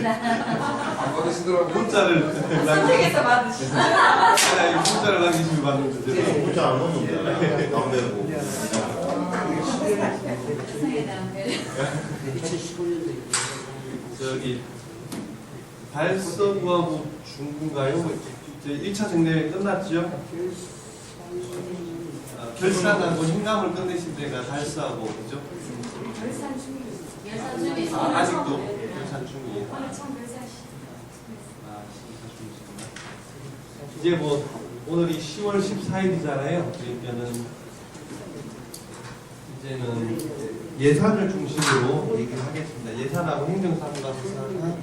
안 받으시더라고요. 문자를 선택해서 받으시죠. 아니, 문자를 남기시면 받는데 문자 안 오는데 담배고. 저기 달서구하고 중군가요? 이제 1차 정례 끝났죠? 결산하고 행감을 끝내신 데가 달서하고 그죠? 결산 중이에요. 아직도 결산 중이에요. 오늘 처음 결산하시죠. 이제 뭐 오늘이 10월 14일이잖아요. 그러니까는 이제는 예산을 중심으로 얘기를 하겠습니다. 예산하고 행정상관사가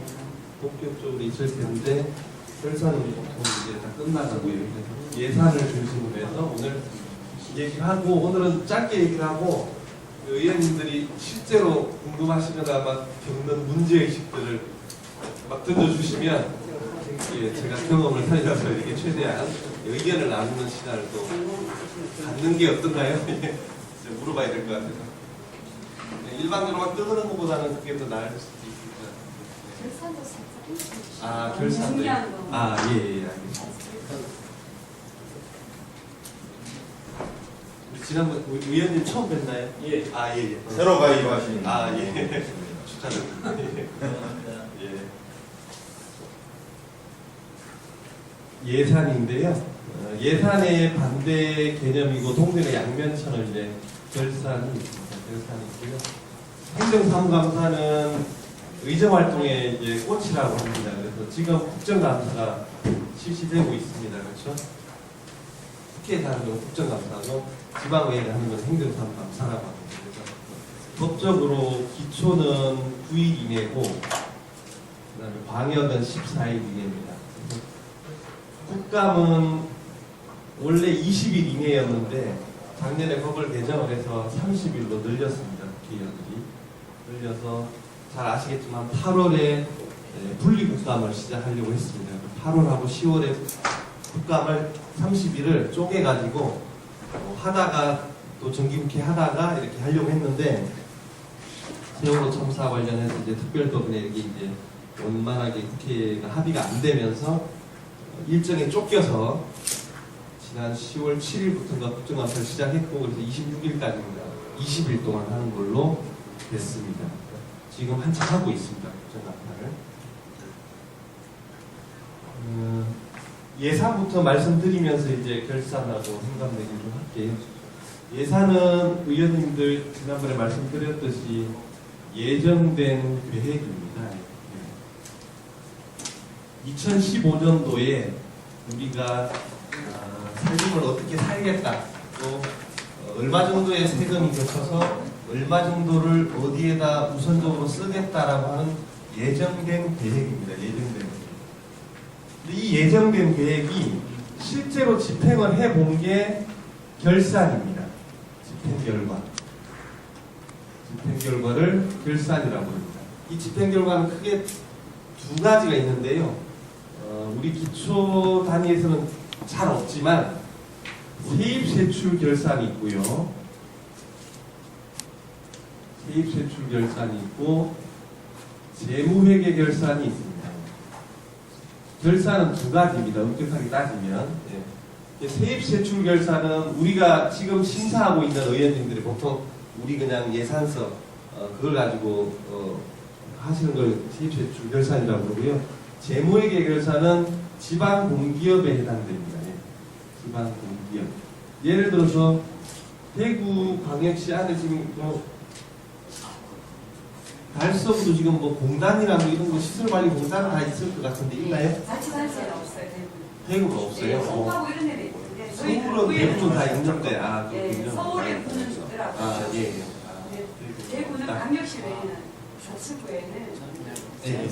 본격적으로 있을 텐데 결산은 보통 이제 다 끝나가고요. 그래서 예산을 중심으로 해서 오늘 얘기를 하고 오늘은 짧게 얘기를 하고 의원님들이 실제로 궁금하시거나 막 겪는 문제의식들을 막 던져주시면 예, 제가 경험을 살려서 이렇게 최대한 의견을 나누는 시간을 또 갖는 게 어떤가요? 물어봐야 될 것 같아서 일반적으로 막 뜨는 것보다는 그게 더 나을 수도 있습니다. 결산도 살짝. 아, 결산도. 중요한 거. 아, 예, 알겠습니다. 우리 지난번 의원님 처음 뵀나요? 예. 아, 예, 예. 새로 가입하신. 아, 예. 축하드립니다. 예. 예산인데요. 예산의 반대 개념이고 동생의 양면천을 이제 결산이 있고요. 행정사무감사는 의정활동의 이제 꽃이라고 합니다. 그래서 지금 국정감사가 실시되고 있습니다. 그렇죠? 국회에서 하는 건 국정감사고 지방의회가 하는 건 행정사무감사라고 합니다. 그래서 법적으로 기초는 9일 이내고 그다음에 광역은 14일 이내입니다. 국감은 원래 20일 이내였는데 작년에 법을 개정을 해서 30일로 늘렸습니다. 국회의원들이 늘려서 잘 아시겠지만 8월에 분리국감을 시작하려고 했습니다. 8월하고 10월에 국감을 30일을 쪼개가지고 하다가 또 정기국회 하다가 이렇게 하려고 했는데 세월호 참사 관련해서 이제 특별법에 이렇게 이제 원만하게 국회가 합의가 안 되면서 일정에 쫓겨서 지난 10월 7일부터인가 국정감사를 시작했고 그래서 26일까지입니다. 20일 동안 하는 걸로 됐습니다. 지금 한참 하고 있습니다. 국정감사를. 예산부터 말씀드리면서 이제 결산하고 생각 얘기 좀 할게요. 예산은 의원님들 지난번에 말씀드렸듯이 예정된 계획입니다. 2015년도에 우리가 세금을 어떻게 살겠다, 또 얼마 정도의 세금이 겹쳐서 얼마 정도를 어디에다 우선적으로 쓰겠다라고 하는 예정된 계획입니다. 예정된 계획. 근데 이 예정된 계획이 실제로 집행을 해본 게 결산입니다. 집행 결과. 집행 결과를 결산이라고 합니다. 이 집행 결과는 크게 두 가지가 있는데요. 우리 기초 단위에서는 잘 없지만 세입 세출 결산이 있고요. 세입 세출 결산이 있고 재무회계 결산이 있습니다. 결산은 두 가지입니다. 엄격하게 따지면. 세입 세출 결산은 우리가 지금 심사하고 있는 의원님들이 보통 우리 그냥 예산서 그걸 가지고 하시는 걸 세입 세출 결산이라고 그러고요. 재무회계 결산은 지방 공기업에 해당됩니다. 지방 공기업. 예를 들어서 대구 광역시 안에 지금 달서구도 지금 뭐 공단이나 뭐 이런 거 시설관리공단 다 있을 것 같은데 있나요? 자치단체는 없어요. 대구는 없어요. 서울하고 이런 데는 있는데 서울은 대부분 다 있는데 그렇군요. 서울에 분은 있더라고요. 아, 예. 대구는 강력시 외에는 서울구 외에는 예.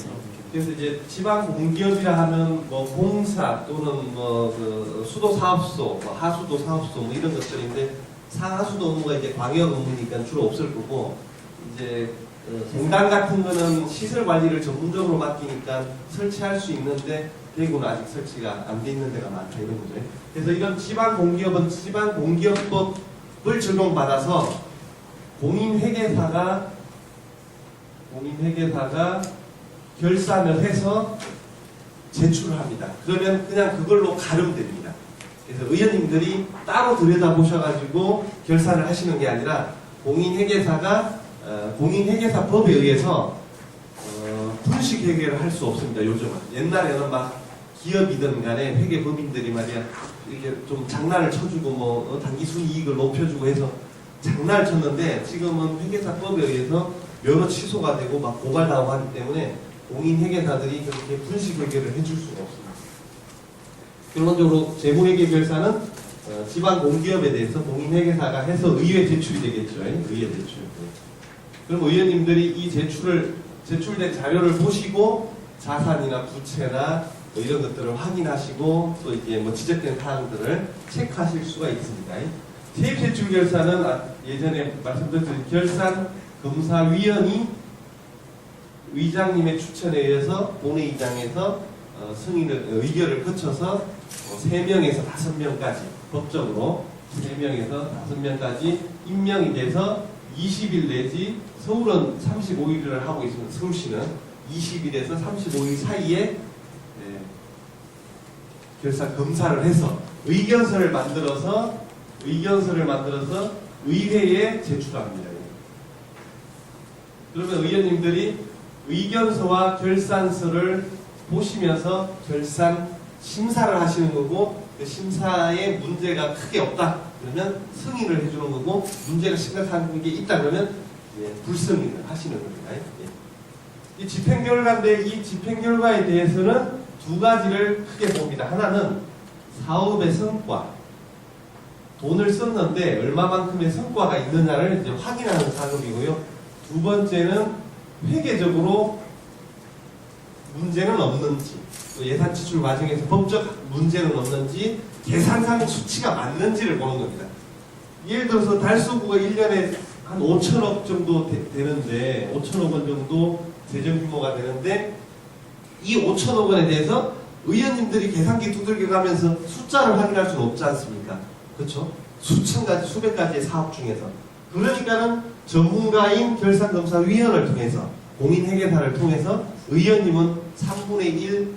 그래서 이제 지방 공기업이라 하면 뭐 공사 또는 뭐 그 수도 사업소, 뭐 하수도 사업소 뭐 이런 것들인데 상하수도 업무가 이제 광역 업무니까 주로 없을 거고 이제 공단 같은 거는 시설 관리를 전문적으로 맡기니까 설치할 수 있는데 대구는 아직 설치가 안 돼 있는 데가 많다 이런 거죠. 그래서 이런 지방 공기업은 지방 공기업법을 적용받아서 공인회계사가 결산을 해서 제출을 합니다. 그러면 그냥 그걸로 가름 됩니다. 그래서 의원님들이 따로 들여다보셔가지고 결산을 하시는 게 아니라 공인회계사가 공인회계사법에 의해서 분식 회계를 할 수 없습니다. 요즘은. 옛날에는 막 기업이든 간에 회계법인들이 말이야 이렇게 좀 장난을 쳐주고 뭐 단기 순이익을 높여주고 해서 장난을 쳤는데 지금은 회계사법에 의해서 여러 취소가 되고 막 고발나오고 하기 때문에 공인회계사들이 그렇게 분식 회계를 해줄 수가 없습니다. 결론적으로 재무회계 결산은 지방 공기업에 대해서 공인회계사가 해서 의회 제출이 되겠죠. 의회 제출. 그럼 의원님들이 이 제출된 자료를 보시고 자산이나 부채나 뭐 이런 것들을 확인하시고 또 이제 뭐 지적된 사항들을 체크하실 수가 있습니다. 세입제출 결산은 예전에 말씀드린 결산검사위원이 의장님의 추천에 의해서 본회의장에서 의결을 거쳐서 3명에서 5명까지 법적으로 3명에서 5명까지 임명이 돼서 20일 내지 서울은 35일을 하고 있습니다. 서울시는 20일에서 35일 사이에 결산 검사를 해서 의견서를 만들어서 의회에 제출합니다. 그러면 의원님들이 의견서와 결산서를 보시면서 결산 심사를 하시는 거고 그 심사에 문제가 크게 없다 그러면 승인을 해주는 거고 문제가 심각한 게 있다 그러면 불승인을 하시는 겁니다. 이 집행결과인데 이 집행결과에 대해서는 두 가지를 크게 봅니다. 하나는 사업의 성과, 돈을 썼는데 얼마만큼의 성과가 있느냐를 이제 확인하는 작업이고요. 두 번째는 회계적으로 문제는 없는지, 또 예산 지출 과정에서 법적 문제는 없는지, 계산상 수치가 맞는지를 보는 겁니다. 예를 들어서 달서구가 1년에 한 5천억 정도 되는데, 5천억 원 정도 재정 규모가 되는데, 이 5천억 원에 대해서 의원님들이 계산기 두들겨 가면서 숫자를 확인할 수는 없지 않습니까? 그렇죠? 수천 가지, 수백 가지의 사업 중에서. 그러니까는 전문가인 결산검사위원을 통해서, 공인회계사를 통해서 의원님은 3분의 1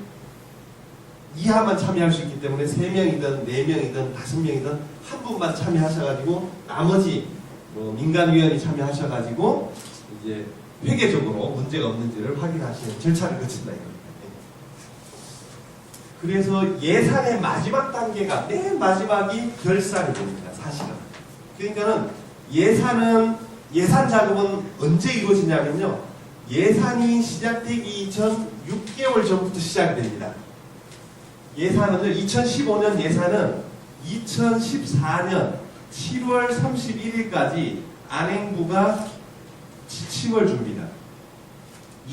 이하만 참여할 수 있기 때문에 3명이든 4명이든 5명이든 한 분만 참여하셔가지고 나머지 민간위원이 참여하셔가지고 이제 회계적으로 문제가 없는지를 확인하시는 절차를 거친다 이겁니다. 그래서 예산의 마지막 단계가 맨 마지막이 결산이 됩니다. 사실은. 그러니까는 예산 작업은 언제 이루어지냐면요. 예산이 시작되기 전 6개월 전부터 시작됩니다. 예산은요. 2015년 예산은 2014년 7월 31일까지 안행부가 지침을 줍니다.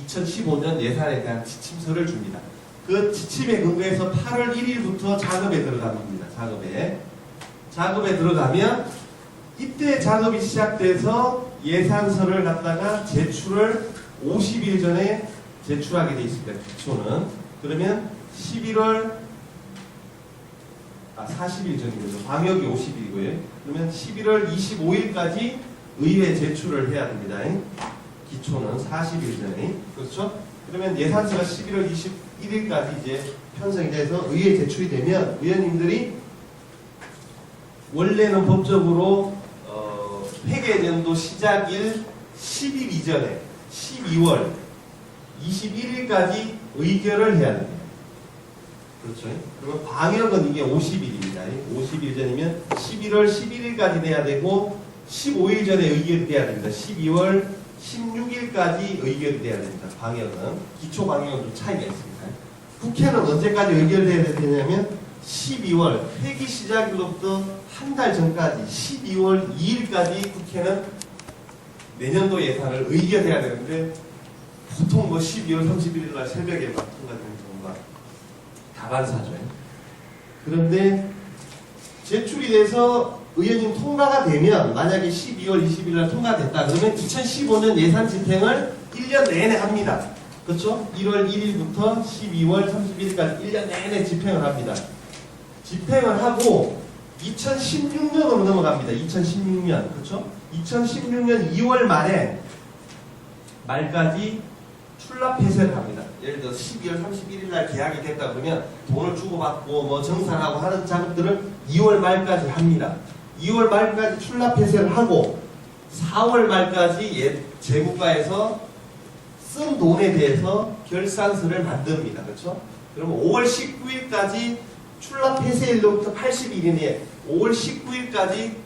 2015년 예산에 대한 지침서를 줍니다. 그 지침에 근거해서 8월 1일부터 작업에 들어갑니다. 작업에 들어가면 이때 작업이 시작돼서 예산서를 갖다가 제출을 50일 전에 제출하게 되어 있습니다. 기초는. 그러면 40일 전이고요. 방역이 50일이고요. 그러면 11월 25일까지 의회 제출을 해야 됩니다. 기초는 40일 전에. 그렇죠? 그러면 예산서가 11월 21일까지 이제 편성이 돼서 의회에 제출이 되면 의원님들이 원래는 법적으로 회계연도 시작일 10일 이전에 12월 21일까지 의결을 해야 됩니다. 그렇죠? 그러면 방역은 이게 50일입니다. 50일 전이면 11월 11일까지 내야 되고 15일 전에 의결이 돼야 됩니다. 12월 16일까지 의결이 돼야 됩니다. 방역은. 기초 방역은 좀 차이가 있습니다. 국회는 언제까지 의결돼야 되냐면 12월 회기 시작일로부터 한 달 전까지 12월 2일까지 국회는 내년도 예산을 의결해야 되는데 보통 뭐 12월 31일 날 새벽에 막 통과되는 경우가 다반사죠. 그런데 제출이 돼서 의원님 통과가 되면 만약에 12월 20일 날 통과됐다 그러면 2015년 예산 집행을 1년 내내 합니다. 그렇죠? 1월 1일부터 12월 31일까지 1년 내내 집행을 합니다. 집행을 하고 2016년으로 넘어갑니다. 2016년. 그렇죠? 2016년 2월 말까지 출납 폐쇄를 합니다. 예를 들어 12월 31일 날 계약이 됐다 그러면 돈을 주고받고 뭐 정산하고 하는 작업들을 2월 말까지 합니다. 2월 말까지 출납 폐쇄를 하고 4월 말까지 재무과에서 쓴 돈에 대해서 결산서를 만듭니다. 그렇죠? 그러면 5월 19일까지 출납 폐쇄일로부터 80일이니 5월 19일까지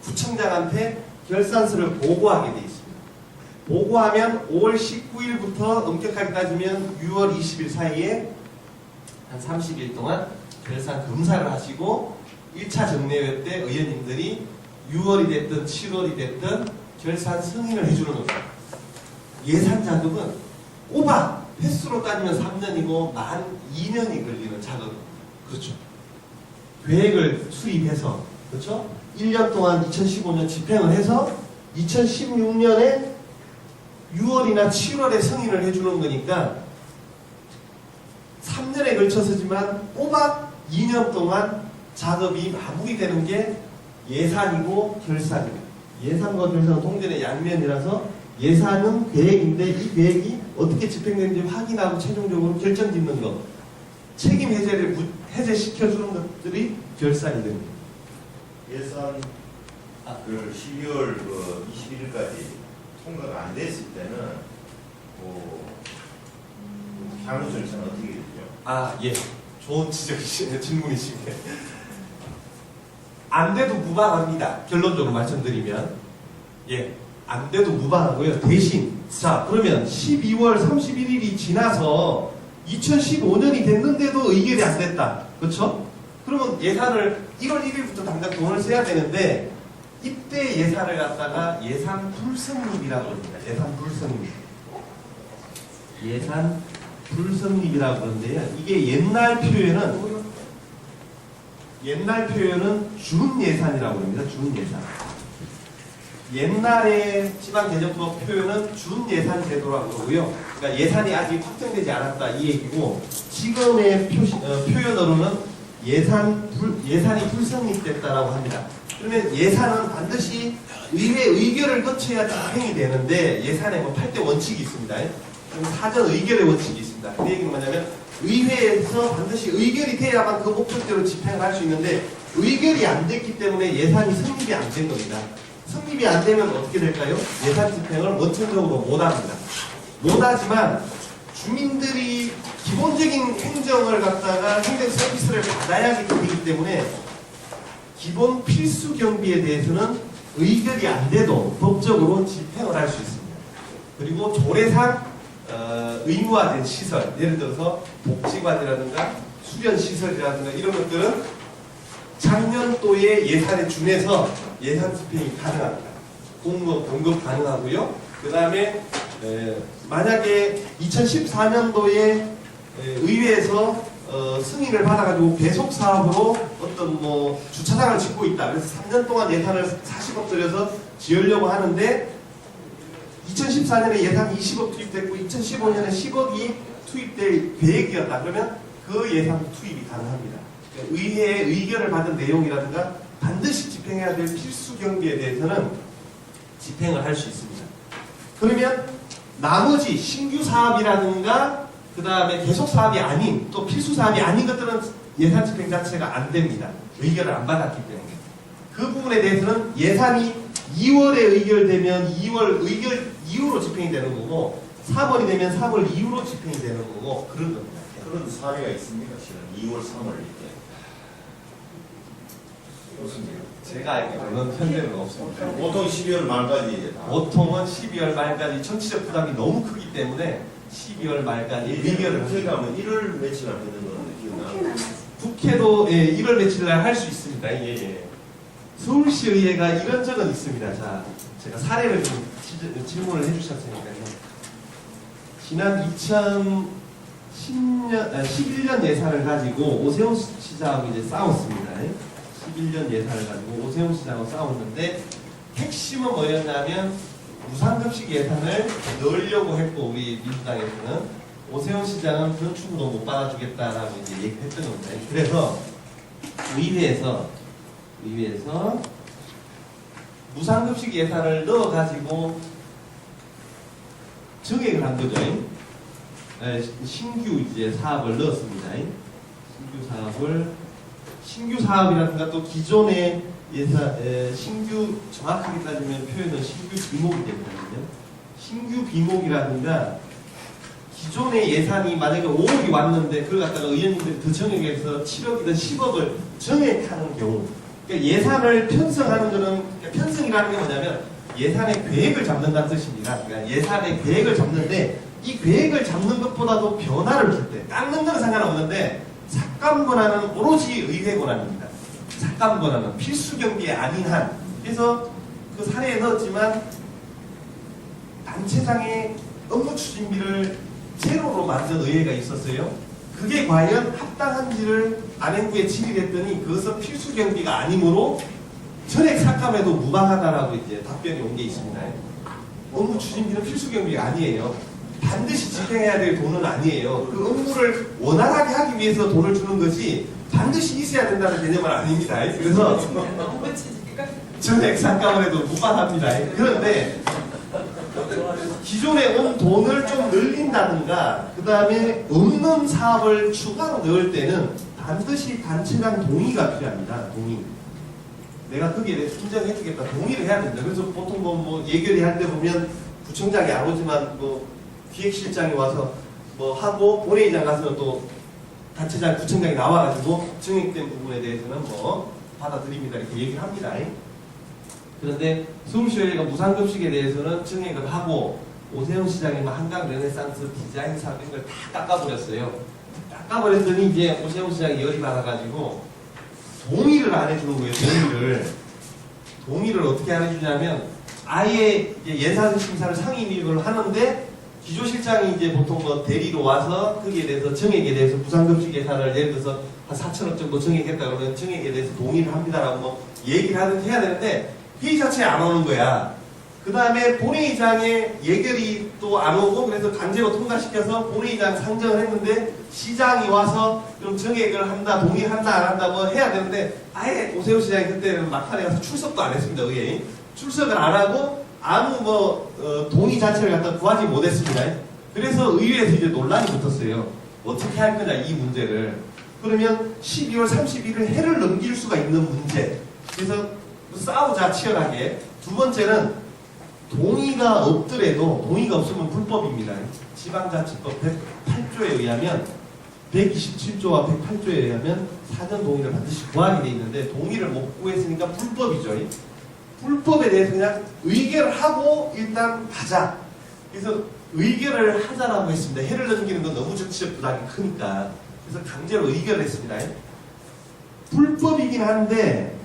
구청장한테 결산서를 보고하게 돼 있습니다. 보고하면 5월 19일부터 엄격하게 따지면 6월 20일 사이에 한 30일 동안 결산 검사를 하시고 1차 정례회 때 의원님들이 6월이 됐든 7월이 됐든 결산 승인을 해주는 겁니다. 예산 작업은 꼬박 횟수로 따지면 3년이고 만 2년이 걸리는 작업입니다. 그렇죠. 계획을 수립해서 그렇죠? 1년 동안 2015년 집행을 해서 2016년에 6월이나 7월에 승인을 해주는 거니까 3년에 걸쳐서지만 꼬박 2년 동안 작업이 마무리되는 게 예산이고 결산입니다. 예산과 결산은 동전의 양면이라서 예산은 계획인데 이 계획이 어떻게 집행되는지 확인하고 최종적으로 결정짓는 것, 책임 해제를 해제시켜주는 것들이 결산이 됩니다. 예산 그 12월 21일까지 통과가 안 됐을 때는 향후 절차는 어떻게 되죠? 예. 좋은 질문이시네. 안 돼도 무방합니다. 결론적으로 말씀드리면. 예. 안 돼도 무방하고요. 대신, 자, 그러면 12월 31일이 지나서 2015년이 됐는데도 의결이 안 됐다. 그렇죠? 그러면 예산을 1월 1일부터 당장 돈을 써야 되는데 이때 예산을 갖다가 예산 불성립이라고 합니다. 예산 불성립. 예산 불성립이라고 그러는데요. 이게 옛날 표현은 준예산이라고 합니다. 준예산. 옛날에 지방개정법 표현은 준예산 제도라고 그러고요. 그러니까 예산이 아직 확정되지 않았다 이 얘기고 지금의 표현으로는 예산이 불성립됐다라고 합니다. 그러면 예산은 반드시 의회 의결을 거쳐야 집행이 되는데 예산에 뭐 8대 원칙이 있습니다. 사전 의결의 원칙이 있습니다. 그 얘기는 뭐냐면 의회에서 반드시 의결이 돼야만 그 목적대로 집행을 할 수 있는데 의결이 안 됐기 때문에 예산이 성립이 안 된 겁니다. 성립이 안 되면 어떻게 될까요? 예산 집행을 원천적으로 못합니다. 못하지만 주민들이 기본적인 행정을 갖다가 행정 서비스를 받아야 되기 때문에 기본 필수 경비에 대해서는 의결이 안 돼도 법적으로 집행을 할 수 있습니다. 그리고 조례상 의무화된 시설, 예를 들어서 복지관이라든가 수련시설이라든가 이런 것들은 작년도의 예산에 준해서 예산 집행이 가능합니다. 공급 가능하고요. 그 다음에 만약에 2014년도에 의회에서 승인을 받아가지고 계속 사업으로 어떤 뭐 주차장을 짓고 있다. 그래서 3년 동안 예산을 40억 들여서 지으려고 하는데 2014년에 예산이 20억 투입됐고 2015년에 10억이 투입될 계획이었다. 그러면 그 예산 투입이 가능합니다. 의회의 의결을 받은 내용이라든가 반드시 집행해야 될 필수 경비에 대해서는 집행을 할 수 있습니다. 그러면 나머지 신규 사업이라든가 그 다음에 계속 사업이 아닌 또 필수 사업이 아닌 것들은 예산 집행 자체가 안 됩니다. 의결을 안 받았기 때문에. 그 부분에 대해서는 예산이 2월에 의결되면 2월 의결 이후로 집행이 되는 거고 3월이 되면 3월 이후로 집행이 되는 거고 그런 겁니다. 그런 사례가 있습니까? 실은 2월, 3월 이때. 제가 알기로는 현재는 없습니다. 보통 12월 말까지. 보통은 12월 말까지 정치적 부담이 너무 크기 때문에 12월 말까지 의결을 국회가 뭐 1월 며칠 날 되는 건 기억나? 국회도 1월 며칠 날 할 수 있습니다. 예. 서울시의회가 이런 적은 있습니다. 자, 제가 사례를 좀 질문을 해주셨으니까요. 지난 2011년 예산을 가지고 오세훈 시장하고 이제 싸웠습니다. 11년 예산을 가지고 오세훈 시장하고 싸웠는데 핵심은 뭐였냐면 무상급식 예산을 넣으려고 했고 우리 민주당에서는 오세훈 시장은 그런 추구도 못 받아주겠다라고 이제 얘기했던 겁니다. 그래서 의회에서 무상급식 예산을 넣어가지고 증액을 한 거죠. 신규 이제 사업을 넣었습니다. 신규 사업이라든가 또 기존의 신규 정확하게 따지면 표현은 신규 비목이 되거든요. 신규 비목이라든가 기존의 예산이 만약에 5억이 왔는데 그걸 갖다가 의원님들이 더 정액해서 7억이든 10억을 정액하는 경우, 그러니까 예산을 편성하는 거는, 그러니까 편성이라는 게 뭐냐면 예산의 계획을 잡는다는 뜻입니다. 그러니까 예산의 계획을 잡는데 이 계획을 잡는 것보다도 변화를 줄 때, 깎는 건 상관없는데 삭감 권한은 오로지 의회 권한입니다. 삭감 권한은 필수 경비에 아닌 한. 그래서 그 사례에 넣었지만 단체장의 업무 추진비를 제로로 만든 의회가 있었어요. 그게 과연 합당한지를 안행부에 질의했더니 그것은 필수 경비가 아니므로 전액 삭감해도 무방하다라고 이제 답변이 온 게 있습니다. 업무 추진비는 필수 경비가 아니에요. 반드시 집행해야 될 돈은 아니에요. 그 업무를 원활하게 하기 위해서 돈을 주는 것이 반드시 있어야 된다는 개념은 아닙니다. 그래서 전액 삭감을 해도 무방합니다. 그런데 기존에 온 돈을 좀 늘린다든가 그 다음에 없는 사업을 추가로 넣을 때는 반드시 단체장 동의가 필요합니다. 동의. 내가 거기에 대해서 인정해주겠다. 동의를 해야 된다. 그래서 보통 뭐 예결위 할 때 보면 구청장이 안 오지만 뭐 기획실장이 와서 뭐 하고 본회의장 가서는 또 단체장 구청장이 나와가지고 정액된 부분에 대해서는 뭐 받아들입니다. 이렇게 얘기를 합니다. 그런데 서울시의회가 무상급식에 대해서는 정액을 하고 오세훈 시장이 한강 르네상스 디자인 사업 이런 걸 다 깎아버렸어요. 깎아버렸더니 이제 오세훈 시장이 열이 받아가지고 동의를 안 해주는 거예요. 동의를 어떻게 안 해주냐면 아예 예산 심사를 상임위를 하는데 기조실장이 이제 보통 뭐 대리로 와서 거기에 대해서 정액에 대해서 무상급식 예산을 예를 들어서 한 4천억 정도 정액했다 그러면 정액에 대해서 동의를 합니다라고 뭐 얘기를 하든지 해야 되는데 회의 자체에 안 오는 거야. 그 다음에 본회의장에 예결이 또 안 오고 그래서 강제로 통과시켜서 본회의장 상정을 했는데 시장이 와서 그럼 정액을 한다, 동의한다, 안 한다 뭐 해야 되는데 아예 오세훈 시장이 그때는 막판에 가서 출석도 안 했습니다. 의회에. 출석을 안 하고 아무 동의 자체를 갖다 구하지 못했습니다. 그래서 의회에서 이제 논란이 붙었어요. 어떻게 할 거냐 이 문제를. 그러면 12월 31일 해를 넘길 수가 있는 문제. 그래서 싸우자 치열하게. 두 번째는 동의가 없더라도 동의가 없으면 불법입니다. 지방자치법 108조에 의하면 127조와 108조에 의하면 사전 동의를 반드시 구하게 돼 있는데 동의를 못 구했으니까 불법이죠. 불법에 대해서 그냥 의결을 하고 일단 가자. 그래서 의결을 하자라고 했습니다. 해를 넘기는 건 너무 정치적 부담이 크니까. 그래서 강제로 의결을 했습니다. 불법이긴 한데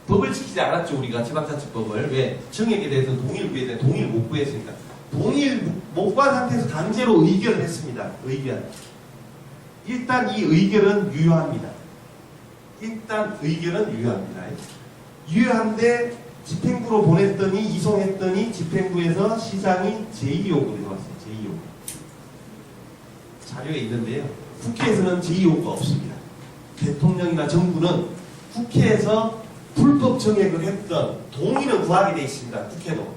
법을 지키지 않았죠. 우리가 지방자치법을. 왜? 정액에 대해서는 동의를 구해야 되는데 동의를 못 구했으니까. 동의를 못 구한 상태에서 강제로 의결을 했습니다. 의결. 일단 이 의결은 유효합니다. 유효한데 집행부로 보냈더니 이송했더니 집행부에서 시장이 제2요구를 해왔어요. 제2요구. 자료에 있는데요. 국회에서는 제2요구가 없습니다. 대통령이나 정부는 국회에서 불법 정액을 했던 동의는 구하게 되어 있습니다. 국회도.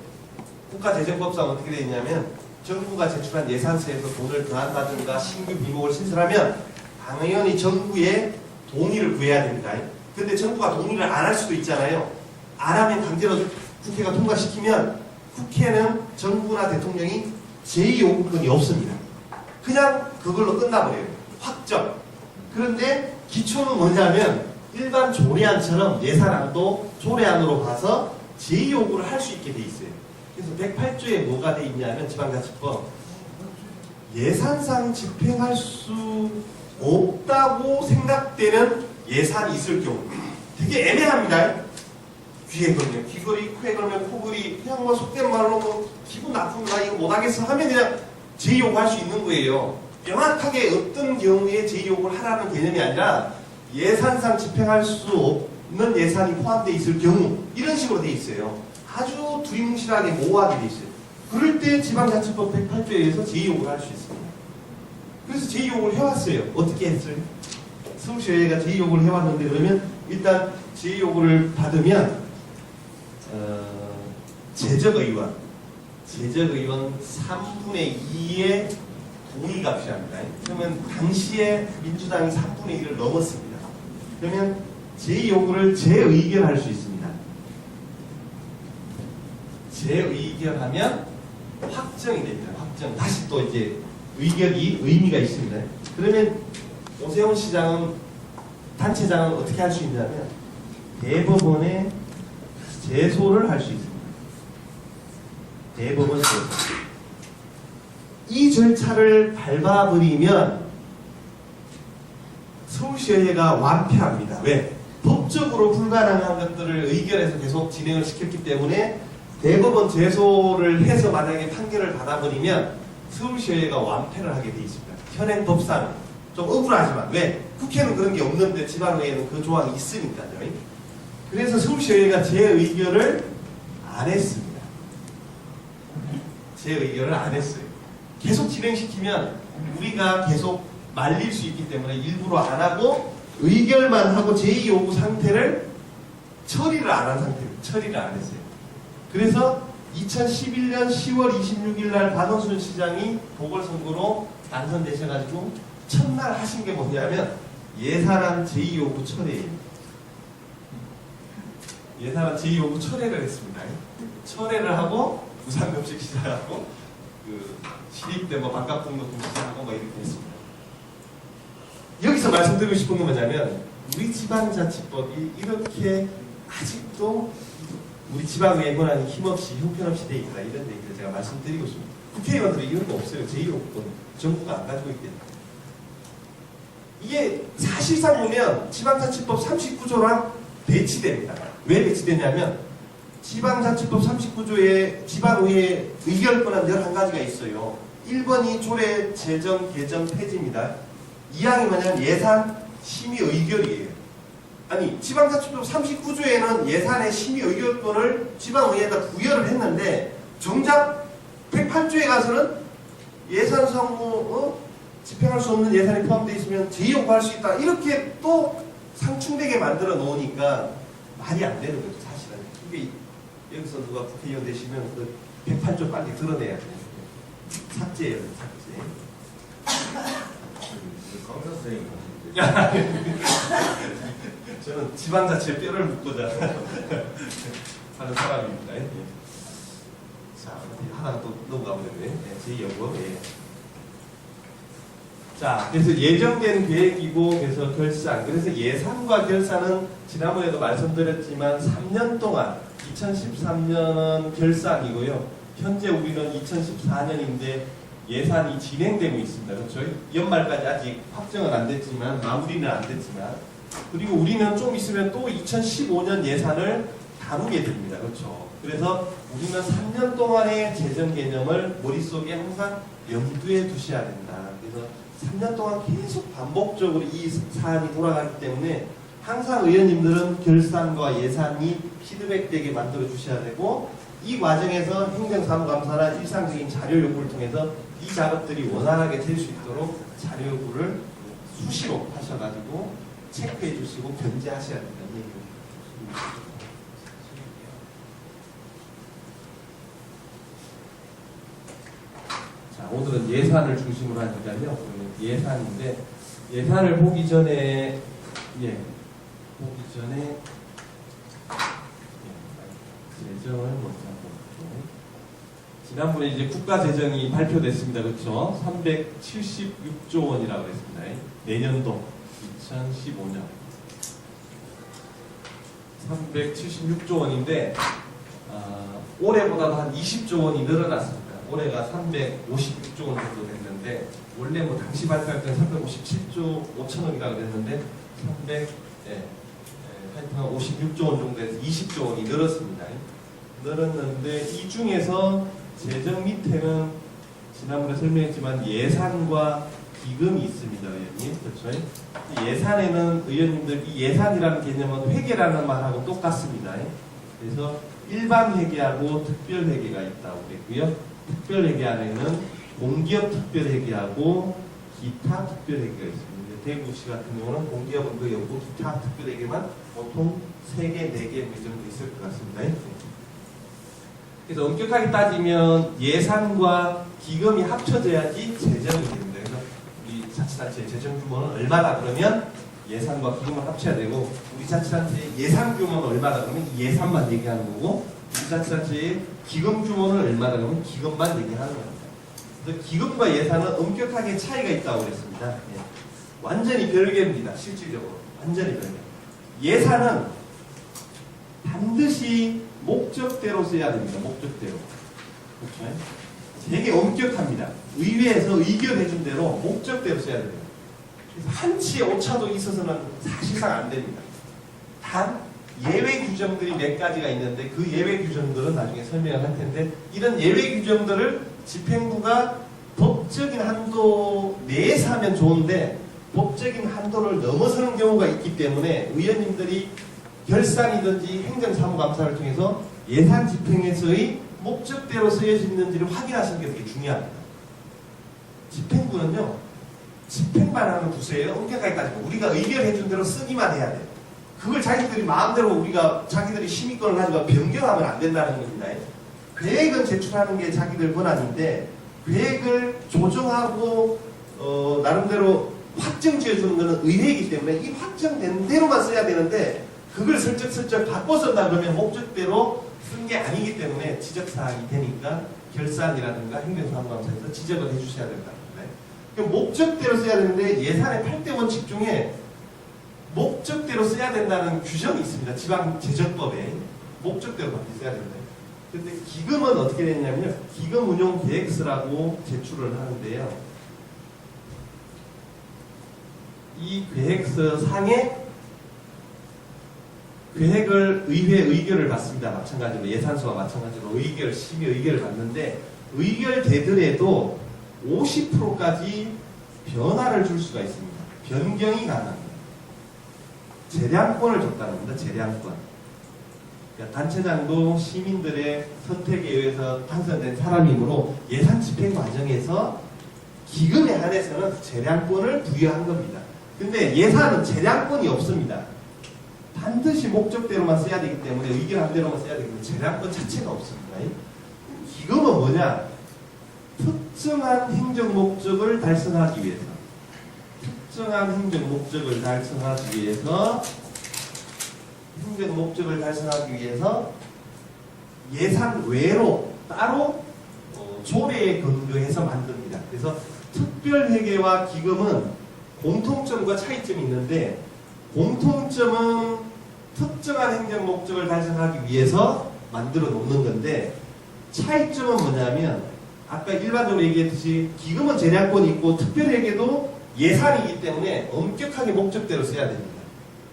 국가재정법상 어떻게 되어 있냐면 정부가 제출한 예산서에서 돈을 더한다든가 신규 비목을 신설하면 당연히 정부의 동의를 구해야 됩니다. 근데 정부가 동의를 안 할 수도 있잖아요. 안 하면 강제로 국회가 통과시키면 국회는 정부나 대통령이 제2요구권이 없습니다. 그냥 그걸로 끝나버려요. 확정. 그런데 기초는 뭐냐면 일반 조례안처럼 예산안도 조례안으로 봐서 제2요구를 할 수 있게 돼 있어요. 그래서 108조에 뭐가 돼 있냐면 지방자치법 예산상 집행할 수 없다고 생각되는 예산이 있을 경우 되게 애매합니다. 귀에 걸면 귀걸이, 코에 걸면 코걸이 그냥 뭐 속된 말로 뭐 기분 나쁜 나 이거 못하겠어 하면 그냥 제2요구할 수 있는 거예요. 명확하게 어떤 경우에 제2요구를 하라는 개념이 아니라 예산상 집행할 수 없는 예산이 포함되어 있을 경우 이런 식으로 되어 있어요. 아주 두리뭉실하게 모호하게 되어 있어요. 그럴 때 지방자치법 108조에 의해서 제2요구를 할 수 있습니다. 그래서 제2요구를 해왔어요. 어떻게 했어요? 서울시의회가 제2요구를 해왔는데 그러면 일단 제2요구를 받으면 제적의원 3분의 2의 동의가 필요합니다. 그러면 당시에 민주당이 3분의 1을 넘었습니다. 그러면 제 요구를 재의결할 수 있습니다. 재의결하면 확정이 됩니다. 확정. 다시 또 이제 의결이 의미가 있습니다. 그러면 오세훈 시장은 단체장은 어떻게 할 수 있냐면 대법원에 제소를 할 수 있습니다. 대법원 제소. 이 절차를 밟아버리면 서울시의회가 완패합니다. 왜? 법적으로 불가능한 것들을 의결해서 계속 진행을 시켰기 때문에 대법원 제소를 해서 만약에 판결을 받아버리면 서울시의회가 완패를 하게 돼 있습니다. 현행 법상 좀 억울하지만 왜? 국회는 그런 게 없는데 지방의회는 그 조항이 있으니까요. 그래서 서울시의회가 재의결을 안 했습니다. 재의결을 안 했어요. 계속 진행시키면 우리가 계속 말릴 수 있기 때문에 일부러 안 하고 의결만 하고 제2요구 상태를 처리를 안 한 상태입니다. 처리를 안 했어요. 그래서 2011년 10월 26일 날 박원순 시장이 보궐선거로 당선되셔가지고 첫날 하신 게 뭐냐면 예산안 제2요구 철회예요. 예산안 제2요구 철회를 했습니다. 철회를 하고 무상급식 시작하고 그 시립대 뭐 반값등록금 시작하고 뭐 이렇게 했습니다. 여기서 말씀드리고 싶은 건 뭐냐면 우리 지방자치법이 이렇게 아직도 우리 지방의회 권한이 힘없이 형편없이 돼 있다 이런 얘기를 제가 말씀드리고 싶습니다. 국회의원들이 이런 거 없어요. 제2요구권 정부가 안 가지고 있기 때문에. 이게 사실상 보면 지방자치법 39조랑 배치됩니다. 왜 배치되냐면 지방자치법 39조에 지방의회 의결권한 11가지가 있어요. 1번이 조례 제정 개정 폐지입니다. 2항이 뭐냐면 예산 심의 의결이에요. 아니 지방자치법 39조에는 예산의 심의 의결권을 지방의회가 부여를 했는데 정작 108조에 가서는 예산 상무 집행할 수 없는 예산이 포함되어 있으면 제2요구할 수 있다. 이렇게 또 상충되게 만들어 놓으니까 말이 안 되는 거죠. 사실은. 이게 여기서 누가 국회의원 되시면 그 108조 빨리 드러내야 돼요. 삭제예요. 삭제. 강사 선생님 저는 지방자치에 뼈를 묻고자 하는 사람입니다. 예. 자, 하나 또 넘어가 보겠네. 제2요구. 예. 자, 그래서 예정된 계획이고, 그래서 결산. 그래서 예산과 결산은 지난번에도 말씀드렸지만 3년 동안, 2013년은 결산이고요. 현재 우리는 2014년인데 예산이 진행되고 있습니다. 그렇죠? 연말까지 아직 확정은 안 됐지만, 마무리는 안 됐지만, 그리고 우리는 좀 있으면 또 2015년 예산을 다루게 됩니다. 그렇죠? 그래서 우리는 3년 동안의 재정 개념을 머릿속에 항상 염두에 두셔야 된다. 그래서 3년 동안 계속 반복적으로 이 사안이 돌아가기 때문에 항상 의원님들은 결산과 예산이 피드백되게 만들어 주셔야 되고 이 과정에서 행정사무감사나 일상적인 자료 요구를 통해서 이 작업들이 원활하게 될 수 있도록 자료 요구를 수시로 하셔가지고 체크해 주시고 견제하셔야 된다는 얘기입니다. 자, 오늘은 예산을 중심으로 하니까요. 예산인데 예산을 보기 전에 재정을 먼저 볼게요. 지난번에 이제 국가 재정이 발표됐습니다. 그렇죠? 376조 원이라고 했습니다. 내년도 2015년 376조 원인데 올해보다도 한 20조 원이 늘어났습니다. 올해가 356조 원 정도 됐는데 원래 뭐 당시 발표할 때는 357조 5천억이라고 그랬는데 하여튼 56조 원 정도 돼서 20조 원이 늘었습니다. 늘었는데 이 중에서 재정 밑에는 지난번에 설명했지만 예산과 기금이 있습니다. 의원님. 그렇죠? 예산에는 의원님들 이 예산이라는 개념은 회계라는 말하고 똑같습니다. 그래서 일반 회계하고 특별 회계가 있다고 그랬고요. 특별 회계 안에는 공기업 특별 회계하고 기타 특별 회계가 있습니다. 대구시 같은 경우는 공기업은 거의 없고 기타 특별 회계만 보통 3개, 4개 그 정도 있을 것 같습니다. 그래서 엄격하게 따지면 예산과 기금이 합쳐져야지 재정이 됩니다. 그래서 우리 자치단체의 재정 규모는 얼마다 그러면 예산과 기금을 합쳐야 되고, 우리 자치단체의 예산 규모는 얼마다 그러면 예산만 얘기하는 거고, 우리 자치단체의 기금 규모는 얼마다 그러면 기금만 얘기하는 겁니다. 그래서 기금과 예산은 엄격하게 차이가 있다고 그랬습니다. 예. 완전히 별개입니다. 실질적으로 완전히 별개. 예산은 반드시 목적대로 써야 됩니다. 목적대로. 그렇죠? 되게 엄격합니다. 의회에서 의결해준 대로 목적대로 써야 됩니다. 그래서 한치의 오차도 있어서는 사실상 안 됩니다. 단 예외 규정들이 몇 가지가 있는데 그 예외 규정들은 나중에 설명을 할 텐데, 이런 예외 규정들을 집행부가 법적인 한도 내에서 하면 좋은데 법적인 한도를 넘어서는 경우가 있기 때문에 의원님들이 결산이든지 행정사무감사를 통해서 예산 집행에서의 목적대로 쓰여지는지를 확인하시는 게 되게 중요합니다. 집행부는요, 집행만 하는 부서예요. 엄격하게 따지고 우리가 의결해준 대로 쓰기만 해야 돼요. 그걸 자기들이 마음대로 우리가 자기들이 심의권을 가지고 변경하면 안 된다는 겁니다. 계획은 제출하는 게 자기들 권한인데 계획을 조정하고 나름대로 확정 지어주는 것은 의회이기 때문에 이 확정된 대로만 써야 되는데, 그걸 슬쩍슬쩍 바꿔 쓴다 그러면 목적대로 쓴 게 아니기 때문에 지적사항이 되니까 결산이라든가 행정사무감사에서 지적을 해주셔야 된다. 그럼 목적대로 써야 되는데 예산의 8대 원칙 중에 목적대로 써야 된다는 규정이 있습니다. 지방재정법에 목적대로 밖에 써야 된다. 근데 기금은 어떻게 됐냐면요, 기금 운용 계획서라고 제출을 하는데요, 이 계획서 상에 계획을 의회 의결을 받습니다. 마찬가지로 예산서와 마찬가지로 심의 의결을 받는데, 의결되더라도 50%까지 변화를 줄 수가 있습니다. 변경이 가능합니다. 재량권을 줬다는 겁니다. 재량권. 그러니까 단체장도 시민들의 선택에 의해서 당선된 사람이므로 예산 집행 과정에서 기금에 한해서는 재량권을 부여한 겁니다. 근데 예산은 재량권이 없습니다. 반드시 목적대로만 써야 되기 때문에, 의결한 대로만 써야 되기 때문에 재량권 자체가 없습니다. 기금은 뭐냐? 특정한 행정 목적을 달성하기 위해서, 특정한 행정 목적을 달성하기 위해서 예산 외로 따로 조례에 근거해서 만듭니다. 그래서 특별회계와 기금은 공통점과 차이점이 있는데, 공통점은 특정한 행정 목적을 달성하기 위해서 만들어 놓는 건데, 차이점은 뭐냐면 아까 일반적으로 얘기했듯이 기금은 재량권이 있고 특별회계도 예산이기 때문에 엄격하게 목적대로 써야 됩니다.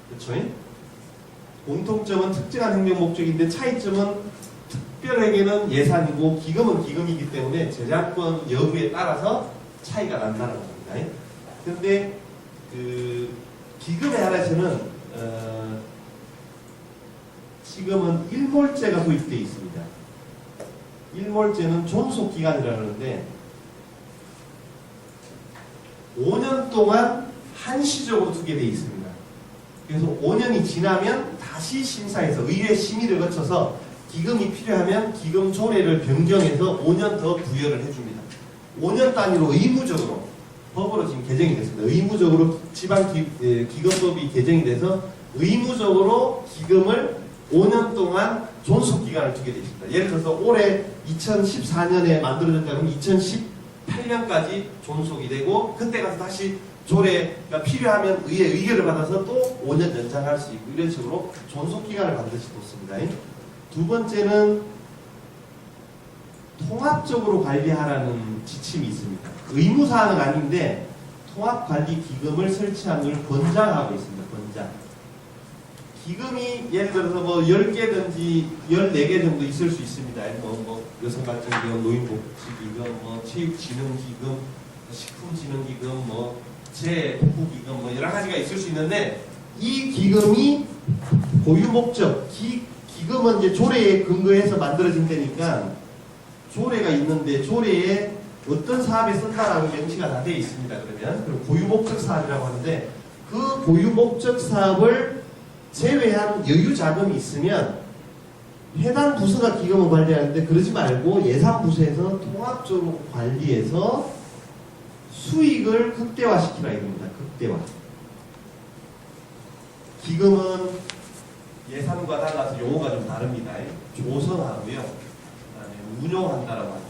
그렇죠? 공통점은 특정한 행정 목적인데 차이점은 특별회계는 예산이고 기금은 기금이기 때문에 재량권 여부에 따라서 차이가 난다는 겁니다. 그런데 그 기금에 한해서는 지금은 일몰제가 도입되어 있습니다. 일몰제는 존속기간이라는데 5년 동안 한시적으로 두게 되어 있습니다. 그래서 5년이 지나면 다시 심사해서 의회 심의를 거쳐서 기금이 필요하면 기금 조례를 변경해서 5년 더 부여를 해줍니다. 5년 단위로 의무적으로 법으로 지금 개정이 됐습니다. 의무적으로 지방기금법이 개정이 돼서 의무적으로 기금을 5년 동안 존속기간을 두게 되어 있습니다. 예를 들어서 올해 2014년에 만들어졌다면 2018년까지 존속이 되고, 그때 가서 다시 조례가 필요하면 의회 의결을 받아서 또 5년 연장할 수 있고, 이런 식으로 존속기간을 반드시 뒀습니다. 두 번째는 통합적으로 관리하라는 지침이 있습니다. 의무사항은 아닌데 통합관리기금을 설치하는 걸 권장하고 있습니다. 권장. 기금이 예를 들어서 뭐 10개든지 14개 정도 있을 수 있습니다. 뭐 여성발전기금, 노인복지기금, 뭐 체육진흥기금, 식품진흥기금, 뭐 재복구기금, 뭐 여러 가지가 있을 수 있는데, 이 기금이 고유목적, 기금은 이제 조례에 근거해서 만들어진다니까 조례가 있는데 조례에 어떤 사업에 쓴다라고 명시가 다 되어 있습니다. 그리고 고유목적 사업이라고 하는데, 그 고유목적 사업을 제외한 여유 자금이 있으면 해당 부서가 기금을 관리하는데 그러지 말고 예산부서에서 통합적으로 관리해서 수익을 극대화시키라 이겁니다. 극대화. 기금은 예산과 달라서 용어가 좀 다릅니다. 조성하고요. 그다음에 운용한다라고 합니다.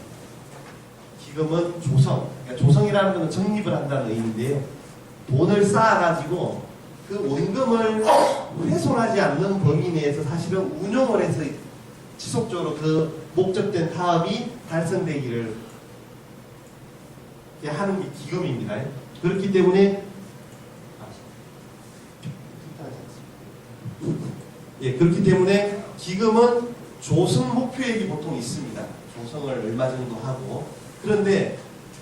기금은 조성. 그러니까 조성이라는 것은 적립을 한다는 의미인데요. 돈을 쌓아가지고 그 원금을 훼손하지 않는 범위 내에서 사실은 운용을 해서 지속적으로 그 목적된 타업이 달성되기를 하는 게 기금입니다. 그렇기 때문에 그렇기 때문에 기금은 조성 목표액이 보통 있습니다. 조성을 얼마 정도 하고 그런데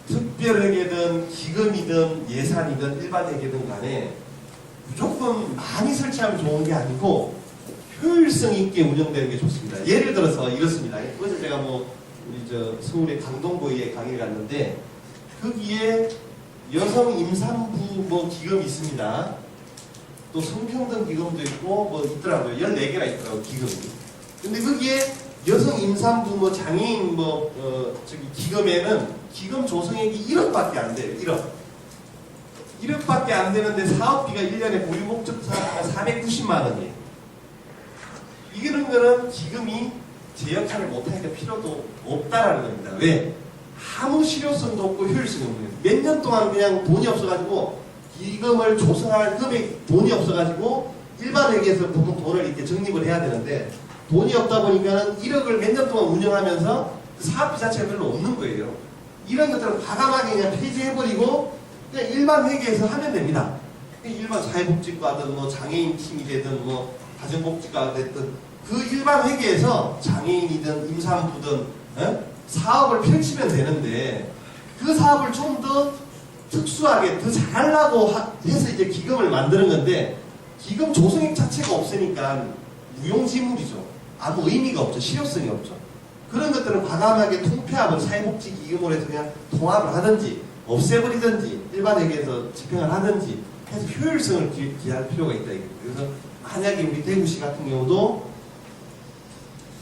특별회계든 기금이든 예산이든 일반회계든 간에 무조건 많이 설치하면 좋은 게 아니고 효율성 있게 운영되는 게 좋습니다. 예를 들어서 이렇습니다. 어제 제가 우리 서울의 강동구에 강의를 갔는데 거기에 여성 임산부 기금이 있습니다. 또 성평등 기금도 있고 있더라고요. 14개나 있더라고요. 기금이. 근데 거기에 여성 임산부 장애인 기금에는 기금 조성액이 1억밖에 안 돼요. 1억밖에 안 되는데 사업비가 1년에 보유 목적 사업비가 490만 원이에요. 이런 거는 기금이 제 역할을 못하니까 필요도 없다라는 겁니다. 왜? 아무 실효성도 없고 효율성이 없는 거예요. 몇 년 동안 그냥 돈이 없어가지고 기금을 조성할 금액 돈이 없어가지고 일반 회계에서 보통 돈을 이렇게 적립을 해야 되는데 돈이 없다 보니까는 1억을 몇 년 동안 운영하면서 사업비 자체가 별로 없는 거예요. 이런 것들은 과감하게 그냥 폐지해버리고 그냥 일반 회계에서 하면 됩니다. 일반 사회복지과든 장애인 팀이 되든 가정복지과가 됐든 그 일반 회계에서 장애인이든 임산부든 사업을 펼치면 되는데 그 사업을 좀 더 특수하게 더 잘하려고 해서 이제 기금을 만드는 건데 기금 조성액 자체가 없으니까 무용지물이죠. 아무 의미가 없죠. 실효성이 없죠. 그런 것들은 과감하게 통폐합을 사회복지기금으로 해서 그냥 통합을 하든지 없애버리든지 일반 회계에서 집행을 하든지 해서 효율성을 기할 필요가 있다. 그래서 만약에 우리 대구시 같은 경우도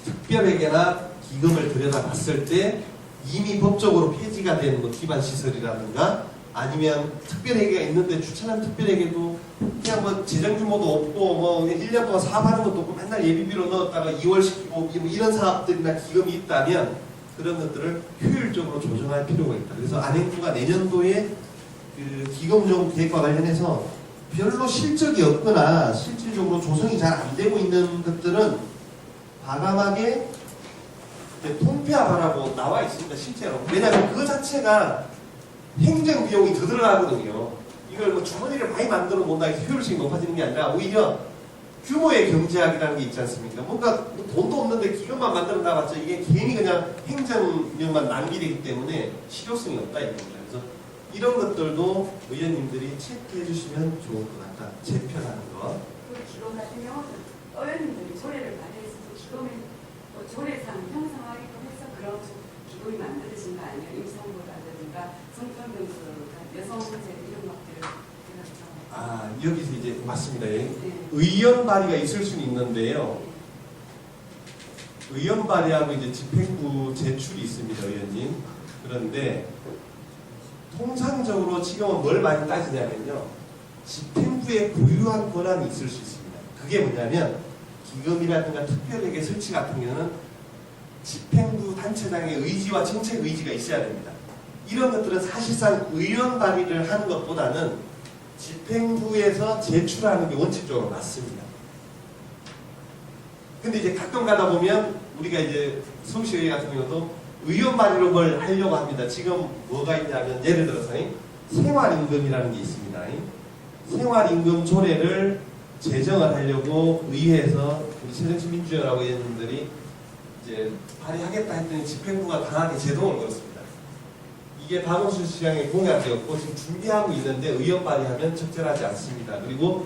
특별회계나 기금을 들여다봤을 때 이미 법적으로 폐지가 된 기반시설이라든가 아니면 특별회계가 있는데 추천한 특별회계도 그냥 재정 규모도 없고 1년 동안 사업하는 것도 없고 맨날 예비비로 넣었다가 2월시키고 이런 사업들이나 기금이 있다면 그런 것들을 효율적으로 조정할 필요가 있다. 그래서 안행부가 내년도에 그 기금용 계획과 관련해서 별로 실적이 없거나 실질적으로 조성이 잘 안 되고 있는 것들은 과감하게 통폐합하라고 나와 있습니다. 실제로. 왜냐하면 그 자체가 행정 비용이 더 들어가거든요. 이걸 주머니를 많이 만들어 놓는다 해서 효율성이 높아지는 게 아니라 오히려 규모의 경제학이라는 게 있지 않습니까? 뭔가 돈도 없는데 기금만 만들어 놔봤자 이게 괜히 그냥 행정력만 낭비되기 때문에 실효성이 없다 이겁니다. 그래서 이런 것들도 의원님들이 체크해 주시면 좋을 것 같다. 재편하는 거. 그 기금 같은 경우는 의원님들이 조례를 발의해서 기금을 조례상 형성하게끔 해서 그런 기금이 만들어진 거 아니에요? 임산부라든가 성평등 여성 문제 이런 것들을 여기서 이제 맞습니다. 의원 발의가 있을 수는 있는데요. 의원 발의하고 이제 집행부 제출이 있습니다, 의원님. 그런데 통상적으로 지금은 뭘 많이 따지냐면요. 집행부의 고유한 권한이 있을 수 있습니다. 그게 뭐냐면 기금이라든가 특별회계 설치 같은 경우는 집행부 단체장의 의지와 정책 의지가 있어야 됩니다. 이런 것들은 사실상 의원 발의를 하는 것보다는 집행부에서 제출하는 게 원칙적으로 맞습니다. 근데 이제 가끔 가다 보면 우리가 이제 서울시의회 같은 경우도 의원 발의로 뭘 하려고 합니다. 지금 뭐가 있냐면 예를 들어서 생활임금이라는 게 있습니다. 생활임금 조례를 제정을 하려고 의회에서 우리 새정치민주연합 의원님들이 이제 발의하겠다 했더니 집행부가 강하게 제동을 걸었습니다. 이게 박원순 시장의 공약이었고 지금 준비하고 있는데 의원 발의하면 적절하지 않습니다. 그리고